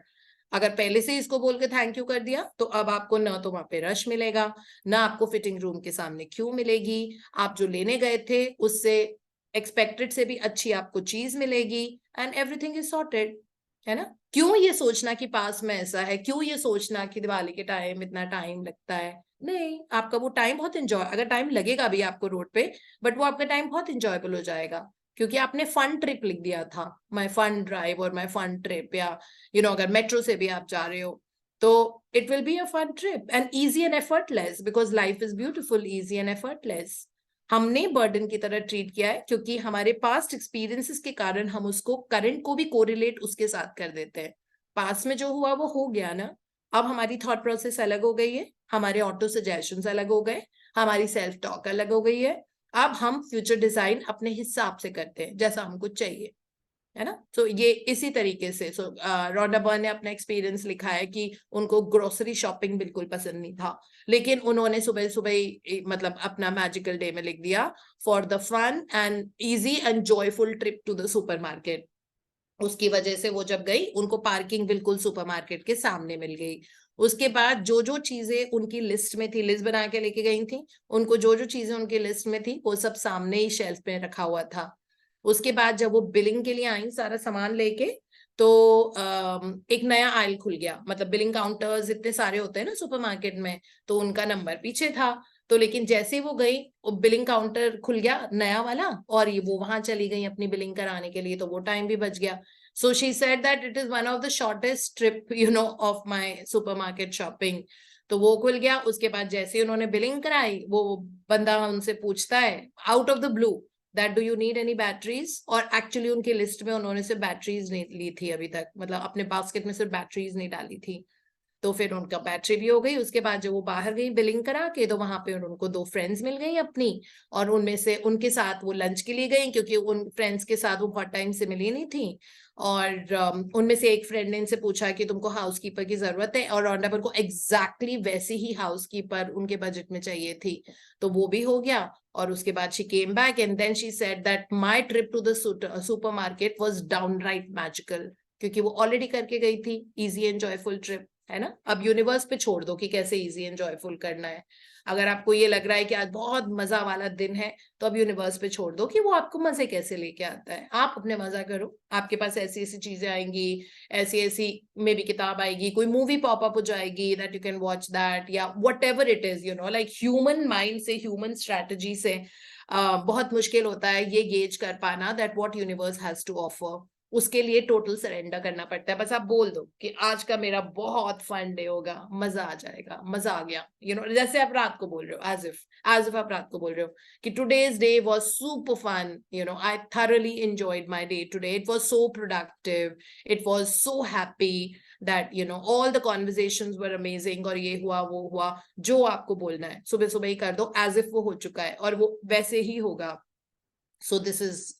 S4: अगर पहले से इसको बोल के thank you कर दिया तो अब आपको ना तो वहां पे रश मिलेगा, ना आपको फिटिंग रूम के सामने क्यू मिलेगी, आप जो लेने गए थे उससे एक्सपेक्टेड से भी अच्छी आपको चीज मिलेगी एंड एवरीथिंग इज सॉर्टेड, है ना. क्यों ये सोचना कि पास में ऐसा है, क्यों ये सोचना कि दिवाली के टाइम इतना टाइम लगता है. नहीं, आपका वो टाइम बहुत एंजॉय, अगर टाइम लगेगा भी आपको रोड पे, बट वो आपका टाइम बहुत एंजॉयबल हो जाएगा. क्योंकि आपने फन ट्रिप लिख दिया था, माय फन ड्राइव और माय फन ट्रिप, या अगर मेट्रो से भी आप जा रहे हो तो it will be a fun trip and easy and effortless, because life is beautiful, easy and effortless. हमने बर्डन की तरह ट्रीट किया है क्योंकि हमारे पास्ट एक्सपीरियंसेस के कारण हम उसको करंट को भी कोरिलेट उसके साथ कर देते हैं। पास्ट में जो हुआ वो हो गया ना, अब हमारी थॉट प्रोसेस अलग हो गई है, हमारे ऑटो सजेशंस अलग हो गए, हमारी सेल्फ टॉक अलग हो गई है। अब हम फ्यूचर डिजाइन अपने हिसाब से करते हैं जैसा हमको चाहिए, है ना। तो ये इसी तरीके से रोंडा बर्न ने अपना एक्सपीरियंस लिखा है कि उनको ग्रोसरी शॉपिंग बिल्कुल पसंद नहीं था, लेकिन उन्होंने सुबह सुबह मतलब अपना मैजिकल डे में लिख दिया, for the fun and easy and joyful trip to the supermarket. उसकी वजह से वो जब गई उनको पार्किंग बिल्कुल सुपरमार्केट के सामने मिल गई। उसके बाद जो जो चीजें उनकी लिस्ट में थी, लिस्ट बना के लेके गई थी, उनको जो जो चीजें उनकी लिस्ट में थी वो सब सामने ही शेल्फ पे रखा हुआ था। उसके बाद जब वो बिलिंग के लिए आई सारा सामान लेके, तो एक नया आयल खुल गया, मतलब बिलिंग काउंटर्स इतने सारे होते हैं ना सुपरमार्केट में, तो उनका नंबर पीछे था। तो लेकिन जैसे वो गई, वो बिलिंग काउंटर खुल गया नया वाला, और ये वो वहां चली गई अपनी बिलिंग कराने के लिए, तो वो टाइम भी बच गया। So she said that it is one of the shortest trip of my supermarket shopping. तो वो खुल गया। उसके बाद जैसे उन्होंने बिलिंग कराई, वो बंदा उनसे पूछता है out of the blue that do you need any batteries, और एक्चुअली उनकी लिस्ट में उन्होंने सिर्फ बैटरीज नहीं ली थी अभी तक, मतलब अपने बास्केट में सिर्फ बैटरीज नहीं डाली थी। तो फिर उनका बैटरी भी हो गई। उसके बाद जब वो बाहर गई बिलिंग करा के, तो वहां पे उनको दो फ्रेंड्स मिल गई अपनी, और उनमें से उनके साथ वो लंच के लिए गई, क्योंकि उन फ्रेंड्स के साथ वो बहुत टाइम से मिली नहीं थी। और उनमें से एक फ्रेंड ने इनसे पूछा कि तुमको हाउसकीपर की जरूरत है, और रॉन्डा को एग्जैक्टली वैसी ही हाउसकीपर उनके बजट में चाहिए थी, तो वो भी हो गया। और उसके बाद she came back and then she said that my trip to the supermarket was downright magical, क्योंकि वो ऑलरेडी करके गई थी इजी एंड जॉयफुल ट्रिप, है ना। अब यूनिवर्स पे छोड़ दो कि कैसे इजी एंड जॉयफुल करना है। अगर आपको ये लग रहा है कि आज बहुत मजा वाला दिन है, तो अब यूनिवर्स पे छोड़ दो कि वो आपको मजे कैसे लेके आता है। आप अपने मजा करो, आपके पास ऐसी ऐसी चीजें आएंगी, ऐसी ऐसी मे बी किताब आएगी, कोई मूवी पॉपअप हो जाएगी that you can watch that, या whatever it is, like human mind से, ह्यूमन स्ट्रेटजी से बहुत मुश्किल होता है ये गेज कर पाना that what universe has to offer. उसके लिए टोटल सरेंडर करना पड़ता है। बस आप बोल दो कि आज का मेरा बहुत फन डे होगा, मजा आ जाएगा, मजा आ गया, जैसे आप रात को बोल रहे हो, एज इफ आप रात को बोल रहे हो कि today's day was super fun, I thoroughly enjoyed my day today, it was so productive, it was so happy that all the conversations were amazing, और ये हुआ वो हुआ, जो आपको बोलना है सुबह सुबह ही कर दो एज इफ वो हो चुका है और वो वैसे ही होगा। सो this is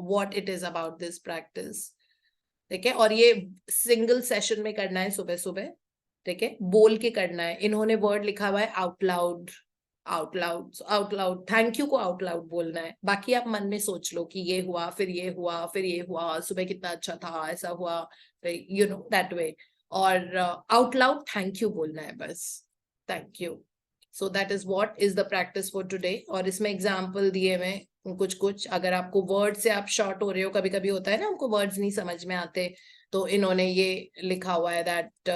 S4: what it is about this practice, ठीक है। और ये सिंगल सेशन में करना है सुबह सुबह, ठीक है, बोल के करना है। इन्होंने वर्ड लिखा हुआ है out loud, out loud, out loud thank you को आउट लाउड बोलना है। बाकी आप मन में सोच लो कि ये हुआ, फिर ये हुआ, फिर ये हुआ, सुबह कितना अच्छा था, ऐसा हुआ, दैट वे। और आउट लाउड थैंक यू बोलना है बस, thank you. So that is what is the practice for today. और इसमें एग्जाम्पल दिए हुए कुछ कुछ, अगर आपको वर्ड से आप शॉर्ट हो रहे हो, कभी कभी होता है ना हमको वर्ड्स नहीं समझ में आते, तो इन्होंने ये लिखा हुआ है that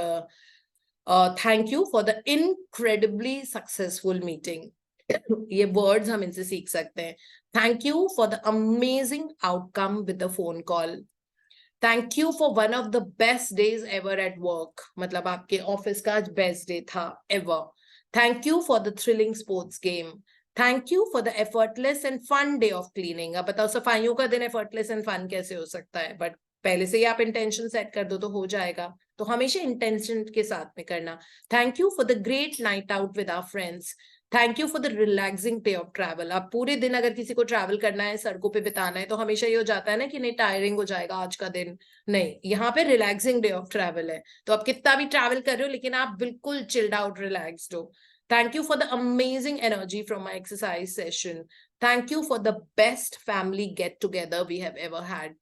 S4: thank you for the incredibly successful meeting. ये वर्ड्स हम इनसे सीख सकते हैं। Thank you for the amazing outcome with the phone call. Thank you for one of the best days ever at work, मतलब आपके ऑफिस का आज बेस्ट डे था ever. Thank you for the thrilling sports game. Thank you for the effortless and fun day of cleaning. अब बताओ सफाइयों का दिन effortless and fun कैसे हो सकता है, बट पहले से ही आप इंटेंशन सेट कर दो तो हो जाएगा। तो हमेशा इंटेंशन के साथ में करना। Thank you for the great night out with our friends. Thank you for the relaxing day of travel. आप पूरे दिन अगर किसी को ट्रैवल करना है, सड़कों पे बिताना है, तो हमेशा ये हो जाता है ना कि नहीं टायरिंग हो जाएगा आज का दिन, नहीं, यहाँ पे रिलैक्सिंग डे ऑफ ट्रैवल है, तो आप कितना भी ट्रैवल कर रहे हो लेकिन आप बिल्कुल चिल्ड आउट रिलैक्स्ड हो। Thank you for the amazing energy from my exercise session. Thank you for the best family get together we have ever had.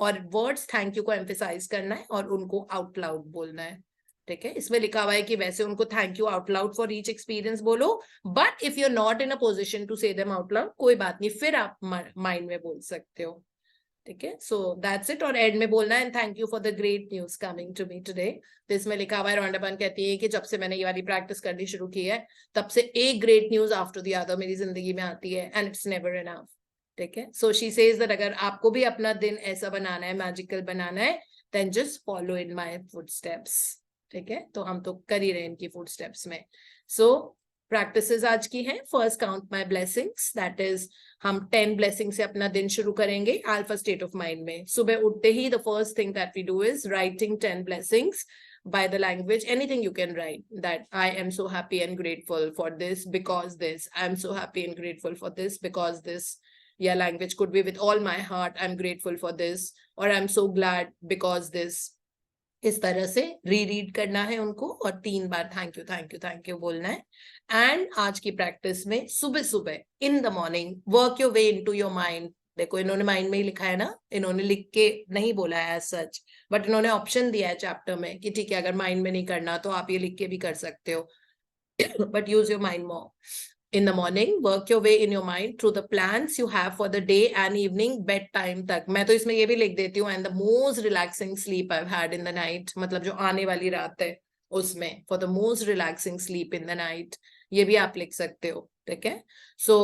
S4: और words thank you को emphasize करना है और उनको out loud बोलना है, ठीक है। इसमें लिखा हुआ है कि वैसे उनको thank you out loud for each experience बोलो, but if you are not in a position to say them out loud, कोई बात नहीं, फिर आप माइंड में बोल सकते हो, ठीक है। So that's it. और एंड में बोलना है thank you for the great news coming to me today. तो इसमें लिखा हुआ है, रॉन्डा बर्न कहती है कि जब से मैंने ये वाली प्रैक्टिस करनी शुरू की है, तब से एक great news after the other मेरी जिंदगी में आती है, एंड इट्स नेवर एनफ, ठीक है. So she says that अगर आपको भी अपना दिन ऐसा बनाना है, मैजिकल बनाना है, then just follow in my footsteps. ठीक है, तो हम तो कर ही रहे हैं इनकी footsteps में. So practices आज की हैं. First count my blessings, that is हम 10 blessings से अपना दिन शुरू करेंगे alpha state of mind में. सुबह उठते ही the first thing that we do is writing 10 blessings by the language, anything you can write, that I am so happy and grateful for this because this, I am so happy and grateful for this because this. Yeah, language could be with all my heart, I'm grateful for this, or I'm so glad because this. इस तरह से read करना है उनको और 3 बार thank you बोलना है. And आज की प्रैक्टिस में सुबह सुबह इन the morning work your way into your mind. देखो इन्होंने माइंड में ही लिखा है ना, इन्होंने लिख के नहीं बोला है एज सच, बट इन्होंने ऑप्शन दिया है चैप्टर में कि ठीक है अगर माइंड में नहीं करना तो आप ये लिख के भी कर सकते हो, but use your mind more. In the morning, work your way in your mind through the plans you have for the day and evening bedtime तक. मैं तो इसमें ये भी लिख देती हूँ and the most relaxing sleep I've had in the night, मतलब जो आने वाली रात है उसमें, for the most relaxing sleep in the night, ये भी आप लिख सकते हो. ठीक है, so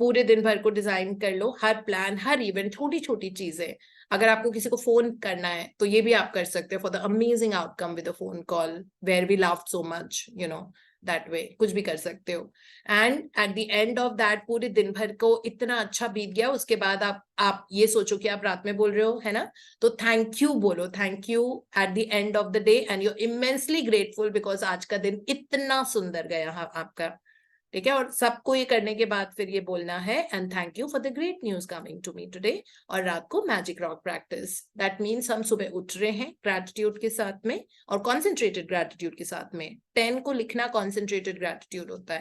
S4: पूरे दिन भर को डिजाइन कर लो, हर प्लान, हर इवेंट, छोटी छोटी चीजें. अगर आपको किसी को फोन करना है तो ये भी आप कर सकते हो, for the amazing outcome with a phone call where we laughed so much, you know, that way कुछ भी कर सकते हो. And at the end of that पूरे दिन भर को इतना अच्छा बीत गया, उसके बाद आप ये सोचो कि आप रात में बोल रहे हो, है ना, तो थैंक यू बोलो, thank you at the end of the day and you immensely grateful because आज का दिन इतना सुंदर गया आपका. ठीक है, और सबको ये करने के बाद फिर ये बोलना है and thank you for the great news coming to me today. और रात को magic rock practice, that means हम सुबह उठ रहे हैं ग्रैटिट्यूड के साथ में और कॉन्सेंट्रेटेड ग्रैटिट्यूड के साथ में. 10 को लिखना कॉन्सेंट्रेटेड ग्रैटिट्यूड होता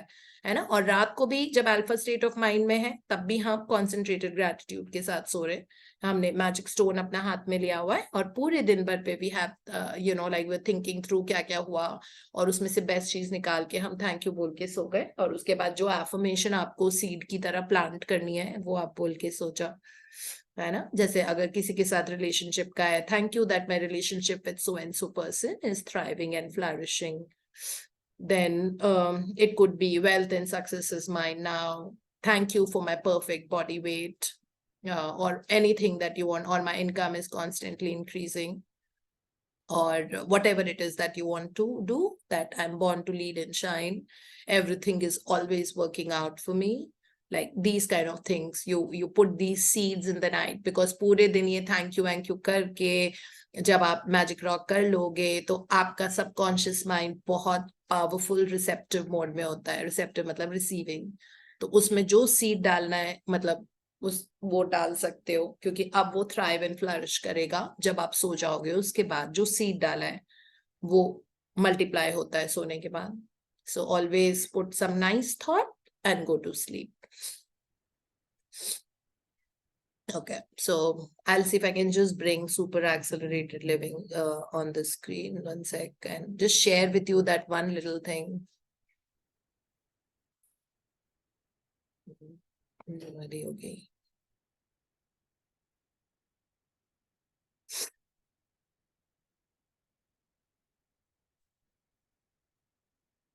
S4: है ना, और रात को भी जब अल्फा स्टेट ऑफ माइंड में है तब भी हम कॉन्सेंट्रेटेड ग्रैटिट्यूड के साथ सो रहे. हमने मैजिक स्टोन अपना हाथ में लिया हुआ है और पूरे दिन भर पे we have you know like we thinking through क्या क्या हुआ और उसमें से बेस्ट चीज निकाल के हम थैंक यू बोल के सो गए. और उसके बाद जो एफर्मेशन आपको सीड की तरह प्लांट करनी है वो आप बोल के सोचा, है ना. जैसे अगर किसी के साथ रिलेशनशिप का है, thank you that my relationship with so and so person is thriving and flourishing. Then it could be wealth and success is mine now. Thank you for my perfect body weight, or anything that you want, or my income is constantly increasing, or whatever it is that you want to do, that I'm born to lead and shine. Everything is always working out for me. Like these kind of things, you put these seeds in the night, because पूरे दिन ये thank you करके जब आप magic rock कर लोगे तो आपका सबकॉन्शियस माइंड बहुत पावरफुल रिसेप्टिव मोड में होता है. रिसेप्टिव मतलब रिसीविंग, तो उसमें जो सीड डालना है मतलब वो डाल सकते हो, क्योंकि अब वो थ्राइव एंड फ्लरिश करेगा जब आप सो जाओगे. उसके बाद जो सीड डाला है वो मल्टीप्लाई होता है सोने के बाद. So always put some nice thought and go to sleep. Okay, so I'll see if I can just bring super accelerated living on the screen. 1 sec, and just share with you that one little thing. Okay.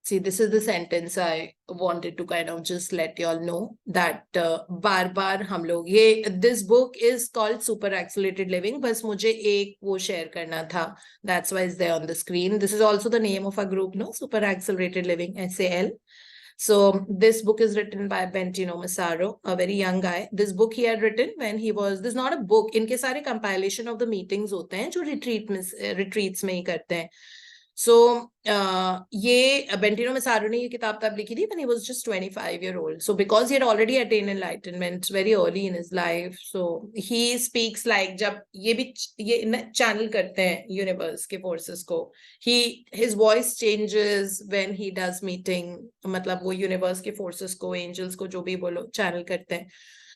S4: See, this is the sentence I wanted to kind of just let you all know that बार हम लोग ये this book is called Super Accelerated Living. बस मुझे एक वो share करना था. That's why it's there on the screen. This is also the name of our group, no? Super Accelerated Living, SAL. So this book is written by Bentino Massaro, a very young guy. This book he had written when he was, this is not a book. इनके सारे compilation of the meetings होते हैं जो retreats में ही करते हैं. So ये Bentino Massaro ने ये किताब तब लिखी थी when he was just 25-year-old. So because he had already attained enlightenment very early in his life, so he speaks like जब ये channel करते हैं universe के forces को, his voice changes when he does meeting, मतलब वो universe के forces को, angels को, जो भी बोलो channel करते हैं.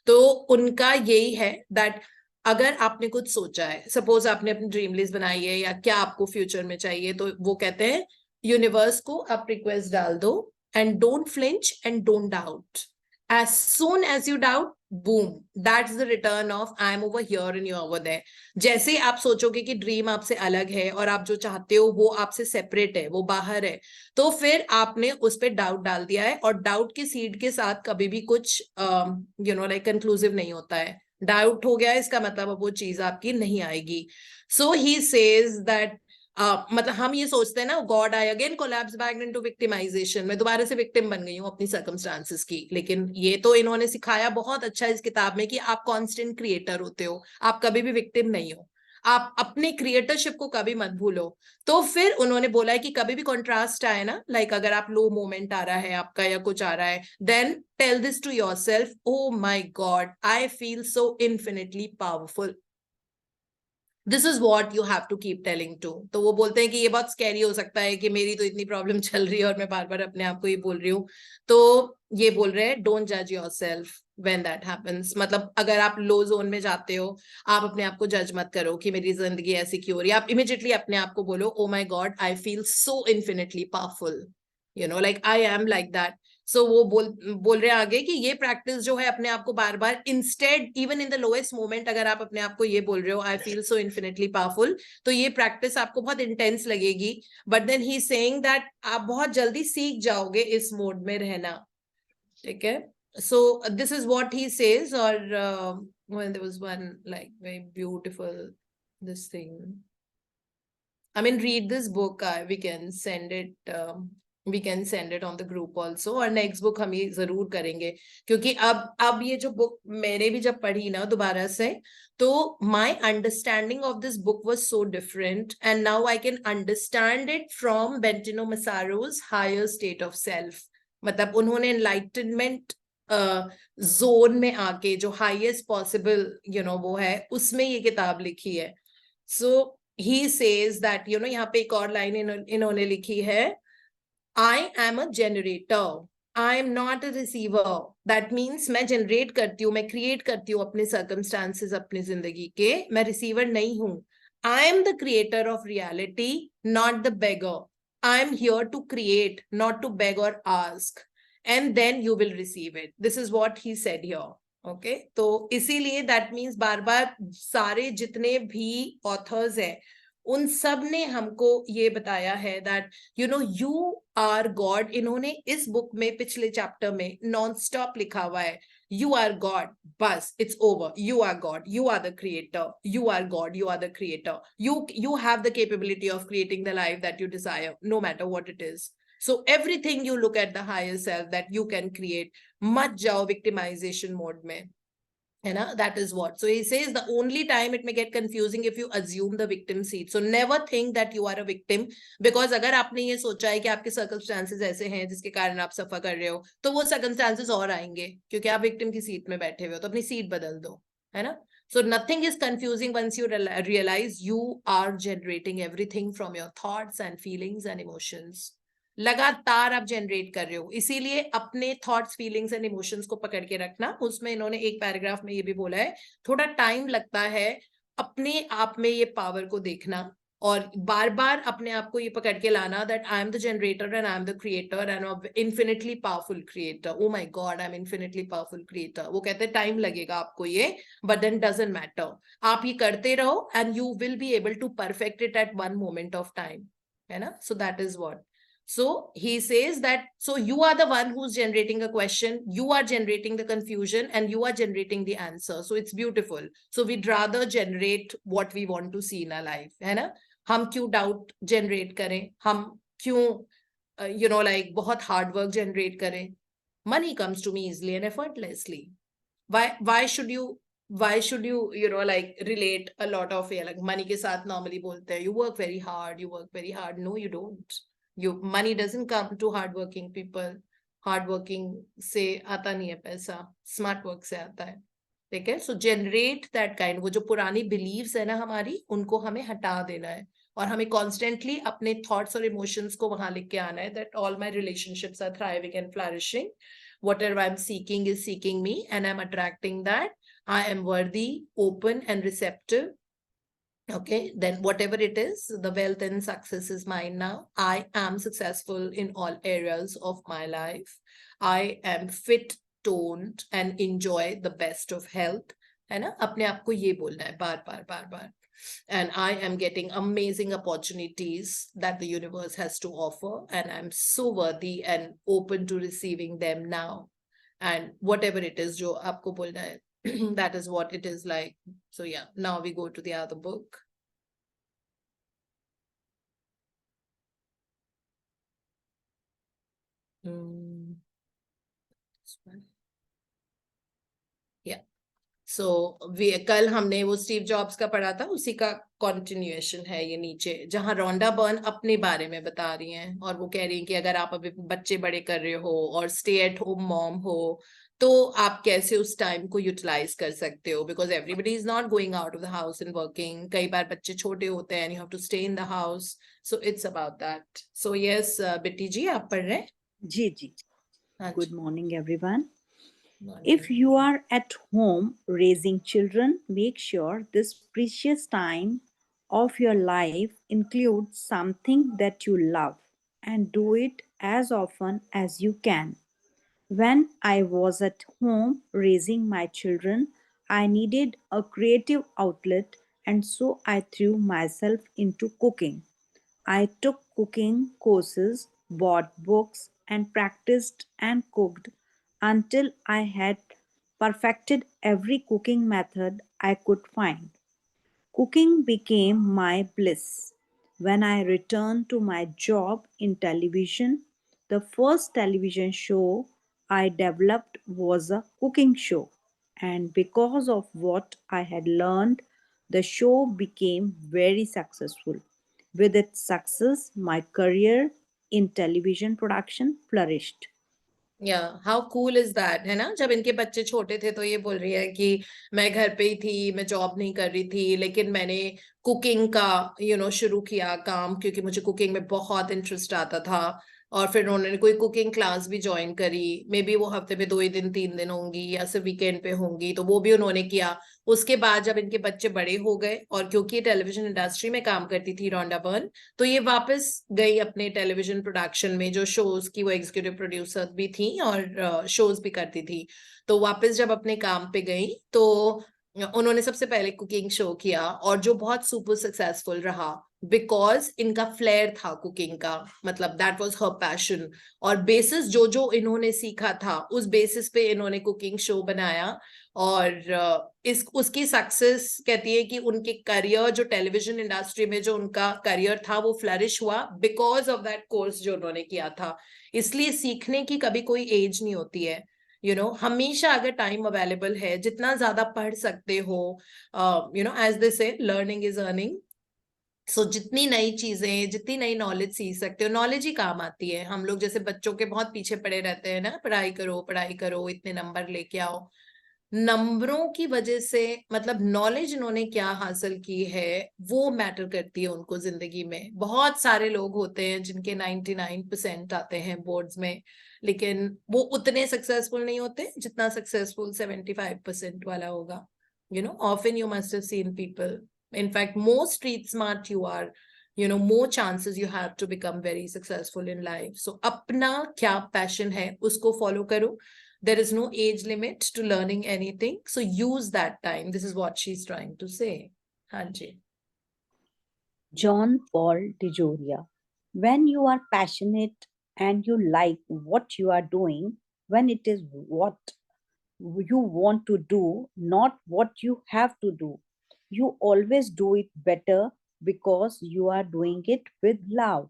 S4: तो उनका यही है that अगर आपने कुछ सोचा है, सपोज आपने अपनी ड्रीम लिस्ट बनाई है या क्या आपको फ्यूचर में चाहिए, तो वो कहते हैं यूनिवर्स को आप रिक्वेस्ट डाल दो and don't flinch and don't doubt. As soon as you doubt boom, that's the return of I am over here and you're over there. जैसे ही आप सोचोगे कि ड्रीम आपसे अलग है और आप जो चाहते हो वो आपसे सेपरेट है, वो बाहर है, तो फिर आपने उस पर डाउट डाल दिया है, और डाउट की सीड के साथ कभी भी कुछ लाइक कंक्लूसिव नहीं होता है. डाउट हो गया इसका मतलब अब वो चीज आपकी नहीं आएगी. सो ही सेज दैट मतलब हम ये सोचते हैं ना, God I again collapse back into victimisation, मैं दोबारा से विक्टिम बन गई हूँ अपनी सर्कमस्टांसेस की. लेकिन ये तो इन्होंने सिखाया बहुत अच्छा इस किताब में कि आप कांस्टेंट क्रिएटर होते हो, आप कभी भी विक्टिम नहीं हो, आप अपने क्रिएटरशिप को कभी मत भूलो. तो फिर उन्होंने बोला है कि कभी भी कॉन्ट्रास्ट आए ना, लाइक अगर आप लो मोमेंट आ रहा है आपका या कुछ आ रहा है, then tell this to yourself, oh my God I feel so infinitely powerful. This is what you have to keep telling to. तो वो बोलते हैं कि ये बहुत स्कैरी हो सकता है कि मेरी तो इतनी प्रॉब्लम चल रही है और मैं बार बार अपने आप को ये बोल रही हूँ. तो ये बोल रहे हैं डोंट जज योरसेल्फ व्हेन दैट हैपेंस. मतलब अगर आप लो जोन में जाते हो, आप अपने आप को जज मत करो कि मेरी जिंदगी ऐसी क्यों हो रही है. आप इमिडिएटली अपने आप को बोलो, oh my God I feel so infinitely powerful, like I am like that. So वो बोल रहे हैं आगे कि ये प्रैक्टिस जो है अपने आप को बार बार, instead even in the lowest moment, अगर आप अपने आप को ये बोल रहे हो I feel so infinitely powerful, तो ये प्रैक्टिस आपको बहुत इंटेंस लगेगी. But then he saying that आप बहुत जल्दी सीख जाओगे इस मोड में रहना. ठीक है. सो this is what he says. और when there was one like very beautiful this thing, I mean, read this book. We can send it. We can send it on the group also. और next book हम ये जरूर करेंगे, क्योंकि अब ये जो book मैंने भी जब पढ़ी ना दोबारा से, तो my understanding of this book was so different, and now I can understand it from Bentino Massaro's higher state of self. मतलब उन्होंने enlightenment zone में आके जो highest possible वो है, उसमें ये किताब लिखी है. So he says that यहाँ पे एक और लाइन इन्होंने लिखी है, I am a generator, I am not a receiver. That means मैं जनरेट करती हूँ, मैं क्रिएट करती हूँ अपने सर्कमस्टांसेस अपनी जिंदगी के, मैं रिसीवर नहीं हूँ. I am the creator of reality, not the beggar. I am here to create, not to beg or ask, and then you will receive it. This is what he said here. Okay तो इसीलिए that means बार बार सारे जितने भी authors हैं उन सब ने हमको ये बताया है दैट यू आर गॉड. इन्होंने इस बुक में पिछले चैप्टर में नॉन स्टॉप लिखा हुआ है, यू आर गॉड, बस it's over. You are God, you are the creator, you are God, you are the creator. you have the capability of creating the life that you desire, no matter what it is. So everything you look at the higher self that you can create. मत जाओ victimization mode में, है ना. That is what. So he says the only time it may get confusing if you assume the victim seat. So never think that you are a victim, because अगर आपने ये सोचा है कि आपके circumstances ऐसे हैं जिसके कारण आप सफर कर रहे हो, तो वो circumstances और आएंगे क्योंकि आप victim की सीट में बैठे हुए हो. तो अपनी सीट बदल दो, है ना. So nothing is confusing once you realize you are generating everything from your thoughts and feelings and emotions. लगातार आप जनरेट कर रहे हो, इसीलिए अपने थॉट्स फीलिंग्स एंड इमोशंस को पकड़ के रखना. उसमें इन्होंने एक पैराग्राफ में ये भी बोला है, थोड़ा टाइम लगता है अपने आप में ये पावर को देखना और बार बार अपने आप को ये पकड़ के लाना that I am the generator and I am the creator and infinitely powerful creator. O my God I am infinitely powerful creator. वो कहते हैं टाइम लगेगा आपको ये, बट देन डजंट मैटर. आप ये करते रहो and you will be able to perfect it at one moment of time, है ना. So that is what. So he says that, so you are the one who's generating a question, you are generating the confusion, and you are generating the answer. So it's beautiful. So we'd rather generate what we want to see in our life, है ना. हम क्यों doubt generate करें, हम क्यों like बहुत hard work generate करें. Money comes to me easily and effortlessly. Why should you like relate a lot of like money के साथ normally बोलते हैं you work very hard. No, you don't. Money doesn't come to hardworking people. Hardworking से आता नहीं है पैसा, smart work से आता है. ठीक है. सो जनरेट दैट काइंड, वो जो पुरानी बिलीव्स है ना हमारी, उनको हमें हटा देना है और हमें कॉन्स्टेंटली अपने थॉट्स और इमोशंस को वहां लिख के आना है that all my relationships are thriving and flourishing. whatever I'm seeking is seeking me and I'm attracting that. I am worthy, open and receptive. Okay, then whatever it is, the wealth and success is mine now. I am successful in all areas of my life. I am fit toned and enjoy the best of health. है ना, अपने आप को ये बोलना है बार बार बार बार. And I am getting amazing opportunities that the universe has to offer, and I'm so worthy and open to receiving them now. And whatever it is jo aapko bolna hai, that is what it is like. So yeah, now we go to the other book. This one. Yeah. सो कल हमने वो Steve jobs का पढ़ा था, उसी का continuation है ये नीचे, जहां रोंडा बर्न अपने बारे में बता रही हैं और वो कह रही हैं कि अगर आप अभी बच्चे बड़े कर रहे हो और स्टे एट होम मॉम हो तो आप कैसे उस टाइम को यूटिलाइज कर सकते हो, because everybody is not going out of the house and working. कई बार बच्चे छोटे होते हैं, you have to stay in the house. So it's about that. So yes Bitti ji, आप पढ़ रहे हैं?
S3: जी जी. Good morning, everyone.
S4: Morning.
S3: If you are at home raising children, make sure this precious time of your life includes something that you love and do it as often as you can. When I was at home raising my children, I needed a creative outlet, and so I threw myself into cooking. I took cooking courses, bought books, and practiced and cooked until I had perfected every cooking method I could find. Cooking became my bliss. When I returned to my job in television, the first television show I developed was a cooking show. And because of what I had learned, the show became very successful. With its success, my career in television production flourished.
S4: या how cool is that, है ना. जब इनके बच्चे छोटे थे तो ये बोल रही है कि मैं घर पे ही थी, मैं जॉब नहीं कर रही थी, लेकिन मैंने कुकिंग का शुरू किया काम, क्योंकि मुझे कुकिंग में बहुत इंटरेस्ट आता था. और फिर उन्होंने कोई कुकिंग क्लास भी ज्वाइन करी, मे बी वो हफ्ते में 2 ही दिन 3 दिन होंगी या सिर्फ वीकेंड पे होंगी, तो वो भी उन्होंने किया. उसके बाद जब इनके बच्चे बड़े हो गए, और क्योंकि टेलीविजन इंडस्ट्री में काम करती थी रोंडा बर्न, तो ये वापस गई अपने टेलीविजन प्रोडक्शन में, जो शोज की वो एग्जीक्यूटिव प्रोड्यूसर भी थी और शोज भी करती थी. तो वापस जब अपने काम पे गई तो उन्होंने सबसे पहले कुकिंग शो किया, और जो बहुत सुपर सक्सेसफुल रहा, बिकॉज इनका फ्लेयर था कुकिंग का, मतलब दैट वाज हर पैशन. और बेसिस जो जो इन्होंने सीखा था उस बेसिस पे इन्होंने कुकिंग शो बनाया. और उसकी सक्सेस कहती है कि उनके करियर, जो टेलीविजन इंडस्ट्री में जो उनका करियर था, वो फ्लरिश हुआ बिकॉज ऑफ दैट कोर्स जो उन्होंने किया था. इसलिए सीखने की कभी कोई एज नहीं होती है. हमेशा अगर टाइम अवेलेबल है, जितना ज्यादा पढ़ सकते हो, एज दे से लर्निंग इज अर्निंग. सो जितनी नई चीजें, जितनी नई नॉलेज सीख सकते हो, नॉलेज ही काम आती है. हम लोग जैसे बच्चों के बहुत पीछे पड़े रहते हैं ना, पढ़ाई करो पढ़ाई करो, इतने नंबर लेके आओ. नंबरों की वजह से, मतलब नॉलेज इन्होंने क्या हासिल की है वो मैटर करती है उनको जिंदगी में. बहुत सारे लोग होते हैं जिनके 99% आते हैं बोर्ड्स में, लेकिन वो उतने सक्सेसफुल नहीं होते जितना सक्सेसफुल 75% वाला होगा. Often you must have seen people, in fact more street smart you are, more chances you have to become very successful in life. So अपना क्या passion है उसको follow करो. There is no age limit to learning anything, so use that time. This is what she's trying to say. Hanji.
S3: John Paul DeJoria. When you are passionate and you like what you are doing, when it is what you want to do, not what you have to do, you always do it better because you are doing it with love.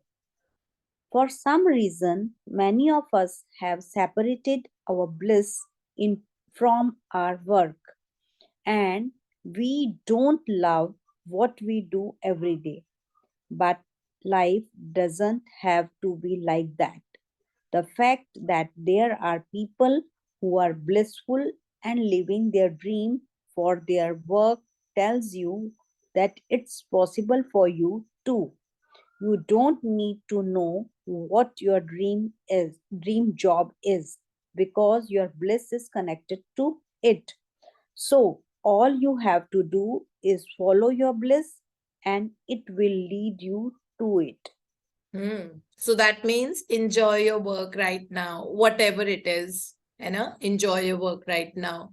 S3: For some reason, many of us have separated our bliss from our work, and we don't love what we do every day. But life doesn't have to be like that. The fact that there are people who are blissful and living their dream for their work tells you that it's possible for you too. You don't need to know what your dream job is, because your bliss is connected to it. So all you have to do is follow your bliss and it will lead you to it.
S4: So that means enjoy your work right now, whatever it is. है ना, enjoy your work right now.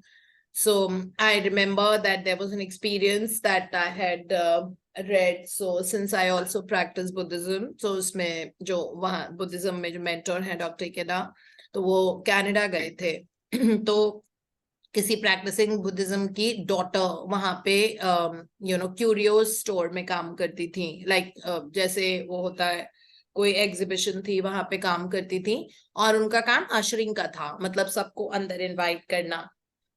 S4: So I remember that there was an experience that I had read. So since I also practice Buddhism, so उसमें जो वहाँ Buddhism में जो mentor है doctor केदा, तो वो कनाडा गए थे तो किसी प्रैक्टिसिंग बुद्धिज्म की डॉटर वहां पे क्यूरियोस स्टोर में काम करती थी, लाइक जैसे वो होता है कोई एग्जीबिशन थी वहां पे काम करती थी, और उनका काम अशरिंग का था, मतलब सबको अंदर इनवाइट करना।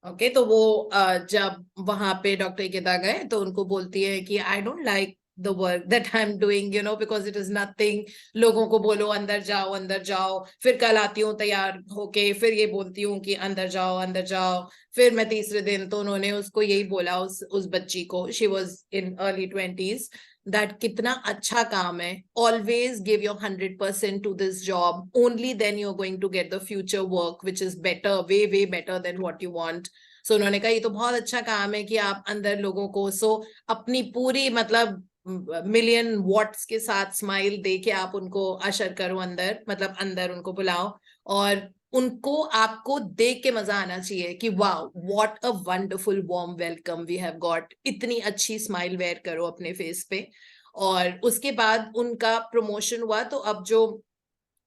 S4: ओके, तो वो जब वहां पे डॉक्टर केदा गए तो उनको बोलती है कि I don't like the work that I am doing, because it is nothing. लोगों को बोलो अंदर जाओ अंदर जाओ, फिर कल आती हूँ तैयार होके, फिर ये बोलती हूँ कि अंदर जाओ अंदर जाओ। फिर मैं तीसरे दिन, तो उन्होंने उसको यही बोला, उस बच्ची को, she was in early 20s, that कितना अच्छा काम है, always give your 100% to this job, only then you are going to get the future work which is better, way way better than what you want. So उन्होंने कहा ये तो बहुत अच्छा काम है कि आप अंदर लोगों को, अपनी पूरी मतलब मिलियन वॉट्स के साथ स्माइल दे के आप उनको अशर करो अंदर, मतलब अंदर उनको बुलाओ, और उनको आपको देख के मजा आना चाहिए कि wow what a wonderful warm welcome we have got, इतनी अच्छी स्माइल वेयर करो अपने फेस पे। और उसके बाद उनका प्रमोशन हुआ, तो अब जो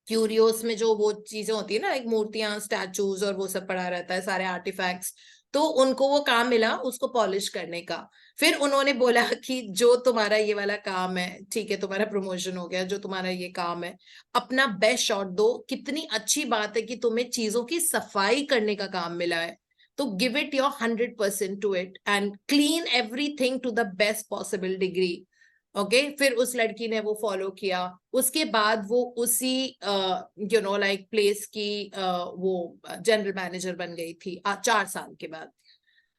S4: क्यूरियोस में जो वो चीजें होती है ना, एक मूर्तियां, स्टैचूज और वो सब पड़ा रहता है, सारे आर्टिफैक्ट्स, तो उनको वो काम मिला उसको पॉलिश करने का। फिर उन्होंने बोला कि जो तुम्हारा ये वाला काम है, ठीक है तुम्हारा प्रमोशन हो गया, जो तुम्हारा ये काम है अपना बेस्ट शॉट दो, कितनी अच्छी बात है कि तुम्हें चीजों की सफाई करने का काम मिला है, तो give it your 100% to it and clean everything to the best possible degree. Okay, फिर उस लड़की ने वो फॉलो किया, उसके बाद वो उसी लाइक प्लेस की वो जनरल मैनेजर बन गई थी 4 साल के बाद।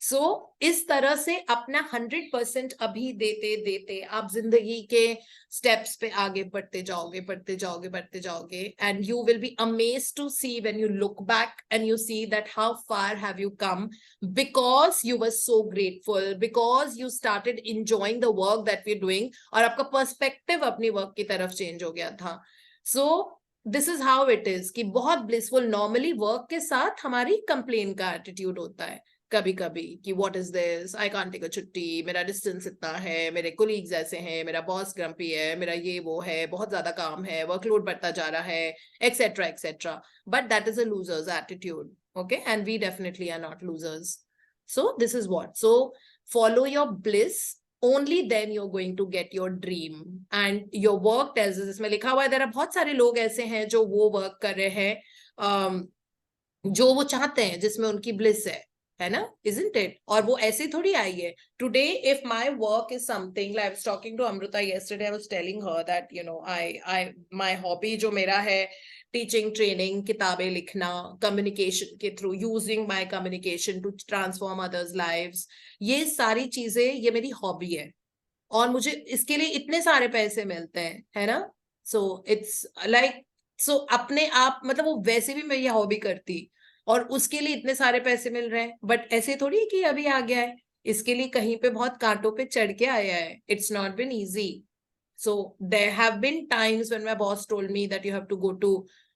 S4: सो इस तरह से अपना 100% अभी देते देते आप जिंदगी के स्टेप्स पे आगे बढ़ते जाओगे बढ़ते जाओगे बढ़ते जाओगे, and you will be amazed to see when you look back and you see that how far have you come, because you were so grateful, because you started enjoying the work that we are doing, और आपका perspective अपनी work की तरफ change हो गया था। सो this is how it is कि बहुत ब्लिसफुल, नॉर्मली वर्क के साथ हमारी कंप्लेन का एटीट्यूड होता है कभी कभी कि what is this, I can't take a छुट्टी, मेरा डिस्टेंस इतना है, मेरे कोलीग्स ऐसे हैं, मेरा बॉस ग्रम्पी है, मेरा ये वो है, बहुत ज्यादा काम है, वर्कलोड बढ़ता जा रहा है, etcetera etcetera. But that is a loser's attitude, okay, and we definitely are not losers. So this is what, so follow your bliss, only then you're going to get your dream and your work tells us, इसमें लिखा हुआ है, there are बहुत सारे लोग ऐसे हैं जो वो वर्क कर रहे हैं जो वो चाहते हैं, जिसमें उनकी ब्लिस है ना, isn't it? और वो ऐसे थोड़ी आई है। Today, if my work is something, like I was talking to Amrita yesterday, I was telling her that, my hobby जो मेरा है, टीचिंग, ट्रेनिंग, किताबें लिखना, कम्युनिकेशन के through, using my communication to transform others' lives, ये सारी चीजें, ये मेरी हॉबी है, और मुझे इसके लिए इतने सारे पैसे मिलते हैं, है ना। सो इट्स लाइक, सो अपने आप, मतलब वो वैसे भी मैं ये हॉबी करती और उसके लिए इतने सारे पैसे मिल रहे हैं, बट ऐसे थोड़ी है कि अभी आ गया है, इसके लिए कहीं पे बहुत कांटों पे चढ़ के आया है, it's not been easy. So there have been times when my boss told me that you have to go to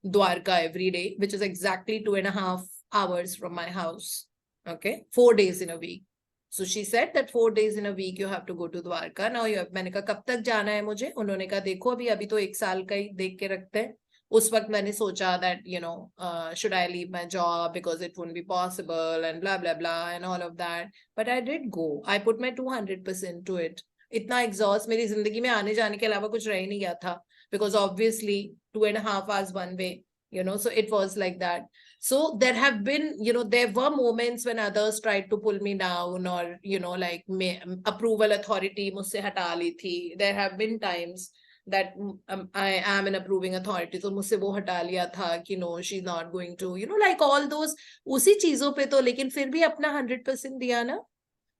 S4: Dwarka every day, which is exactly 2.5 hours from my house. Okay, 4 days in a week. So she said that 4 days in a week you have to go to Dwarka. Now मैंने कहा कब तक जाना है मुझे, उन्होंने कहा देखो अभी तो 1 साल का ही देख के रखते हैं। उस वक्त मैंने सोचा that should I leave my job because it wouldn't be possible and blah blah blah and all of that, but I did go. I put my 200% to it. इतना एग्जॉस्ट मेरी जिंदगी में आने जाने के अलावा कुछ रह ही नहीं गया था, because obviously 2.5 hours one way, so it was like that. So there have been, there were moments when others tried to pull me down, or like approval authority मुझसे हटा ली थी. There have been times that I am an approving authority, तो मुझसे वो हटा लिया था कि no, she's not going to, like all those, उसी चीजों पे तो, लेकिन फिर भी अपना 100% दिया ना,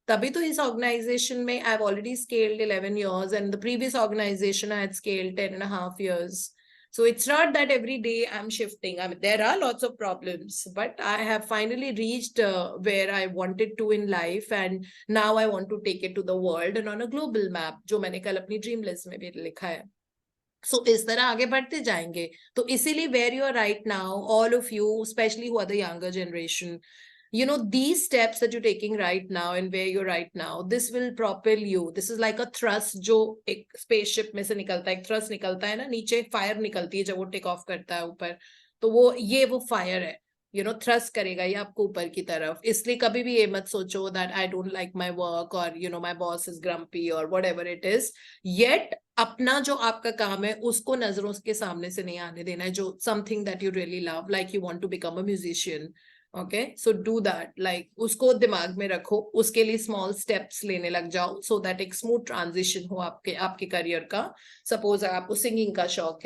S4: तभी तो इस ऑर्गेनाइजेशन में I have already scaled 11 years, and the previous organization I had scaled 10.5 years. So it's not that every day I'm shifting. I mean, there are lots of problems, but I have finally reached where I wanted to in life, and now I want to take it to the world and on a global map, जो मैंने कल अपनी dream list में भी लिखा है. सो इस तरह आगे बढ़ते जाएंगे. तो इसीलिए where you are right now, all of you, especially who are the younger generation, you know, these steps that you're taking right now and where you're right now, this will propel you. This is like a thrust जो एक spaceship में से निकलता है, एक thrust निकलता है ना, नीचे fire निकलती है जब वो take off करता है ऊपर, तो वो fire है, you know, thrust करेगा ये आपको ऊपर की तरफ. इसलिए कभी भी ये मत सोचो that I don't like my work or you know my boss is grumpy or whatever it is. Yet अपना जो आपका काम है उसको नजरों के सामने से नहीं आने देना है, जो something that you really love, like you want to become a musician. Okay, so do that, like उसको दिमाग में रखो, उसके लिए small steps लेने लग जाओ, so that एक smooth transition हो आपके career का. Suppose आपको singing का शौक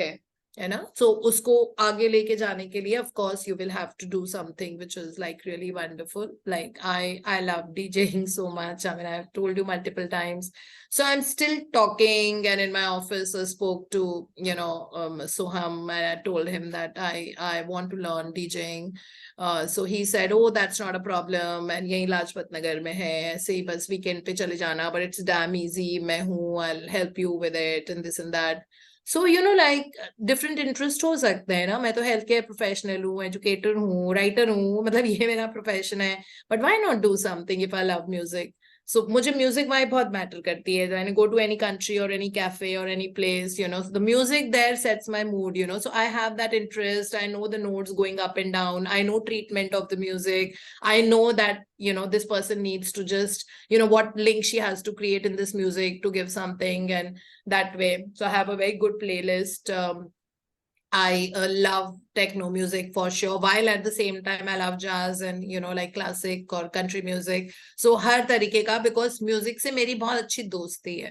S4: है ना, so उसको आगे लेके जाने के लिए of course you will have to do something which is like really wonderful. Like I love DJing so much. I mean, I've told you multiple times. So I'm still talking, and in my office I spoke to, you know, Soham, and I told him that I want to learn DJing. So he said, oh, that's not a problem, and यही लाजपत नगर में है, ऐसे ही बस weekend पे चले जाना, but it's damn easy, मैं हूँ, I'll help you with it and this and that. So you know, like different interest हो सकते हैं ना. मैं तो हेल्थ केयर प्रोफेशनल हूँ, एजुकेटर हूँ, राइटर हूँ, मतलब ये मेरा प्रोफेशन है. But why not do something if I love music. So मुझे म्यूजिक वाइब बहुत मैटर करती है. When I go to any country or any cafe or any place, you know, the music there sets my mood, you know. So I have that interest. I know the notes going up and down. I know treatment of the music. I know that, you know, this person needs to just, you know, what link she has to create in this music to give something, and that way. So I have a very good playlist. I love techno music for sure, while at the same time I love jazz and, you know, like classic or country music. So हर तरीके का, because music से मेरी बहुत अच्छी दोस्ती है.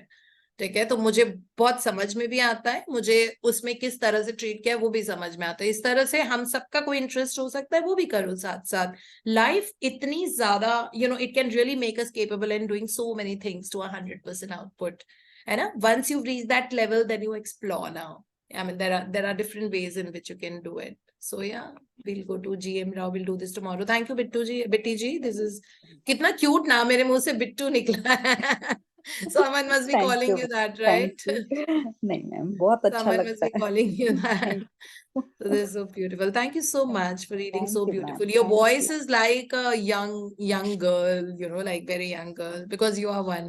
S4: ठीक है, तो मुझे बहुत समझ में भी आता है, मुझे उसमें किस तरह से ट्रीट किया वो भी समझ में आता है. इस तरह से हम सबका कोई इंटरेस्ट हो सकता है, वो भी करो साथ साथ. लाइफ इतनी ज्यादा, you know, it can really make us capable in doing so many things to 100% output. है ना? Once you've reached that level, then you explore now. I mean, there are different ways in which you can do it. So yeah, we'll go to GM Rao. We'll do this tomorrow. Thank you, Bitty ji. This is कितना cute नाम, मेरे मुंह से बिट्टू निकला है. Someone must be
S3: Thank
S4: calling
S3: you.
S4: you that,
S3: Thank
S4: right?
S3: you. नहीं ma'am, बहुत अच्छा
S4: Someone must
S3: लगता
S4: be
S3: है.
S4: calling you that.
S3: Thank you.
S4: So this is so beautiful. Thank you so much for reading
S3: Thank
S4: so
S3: you, ma'am.
S4: beautifully. Your
S3: Thank
S4: voice
S3: you.
S4: is like a young girl, you know, like very young girl, because you are one.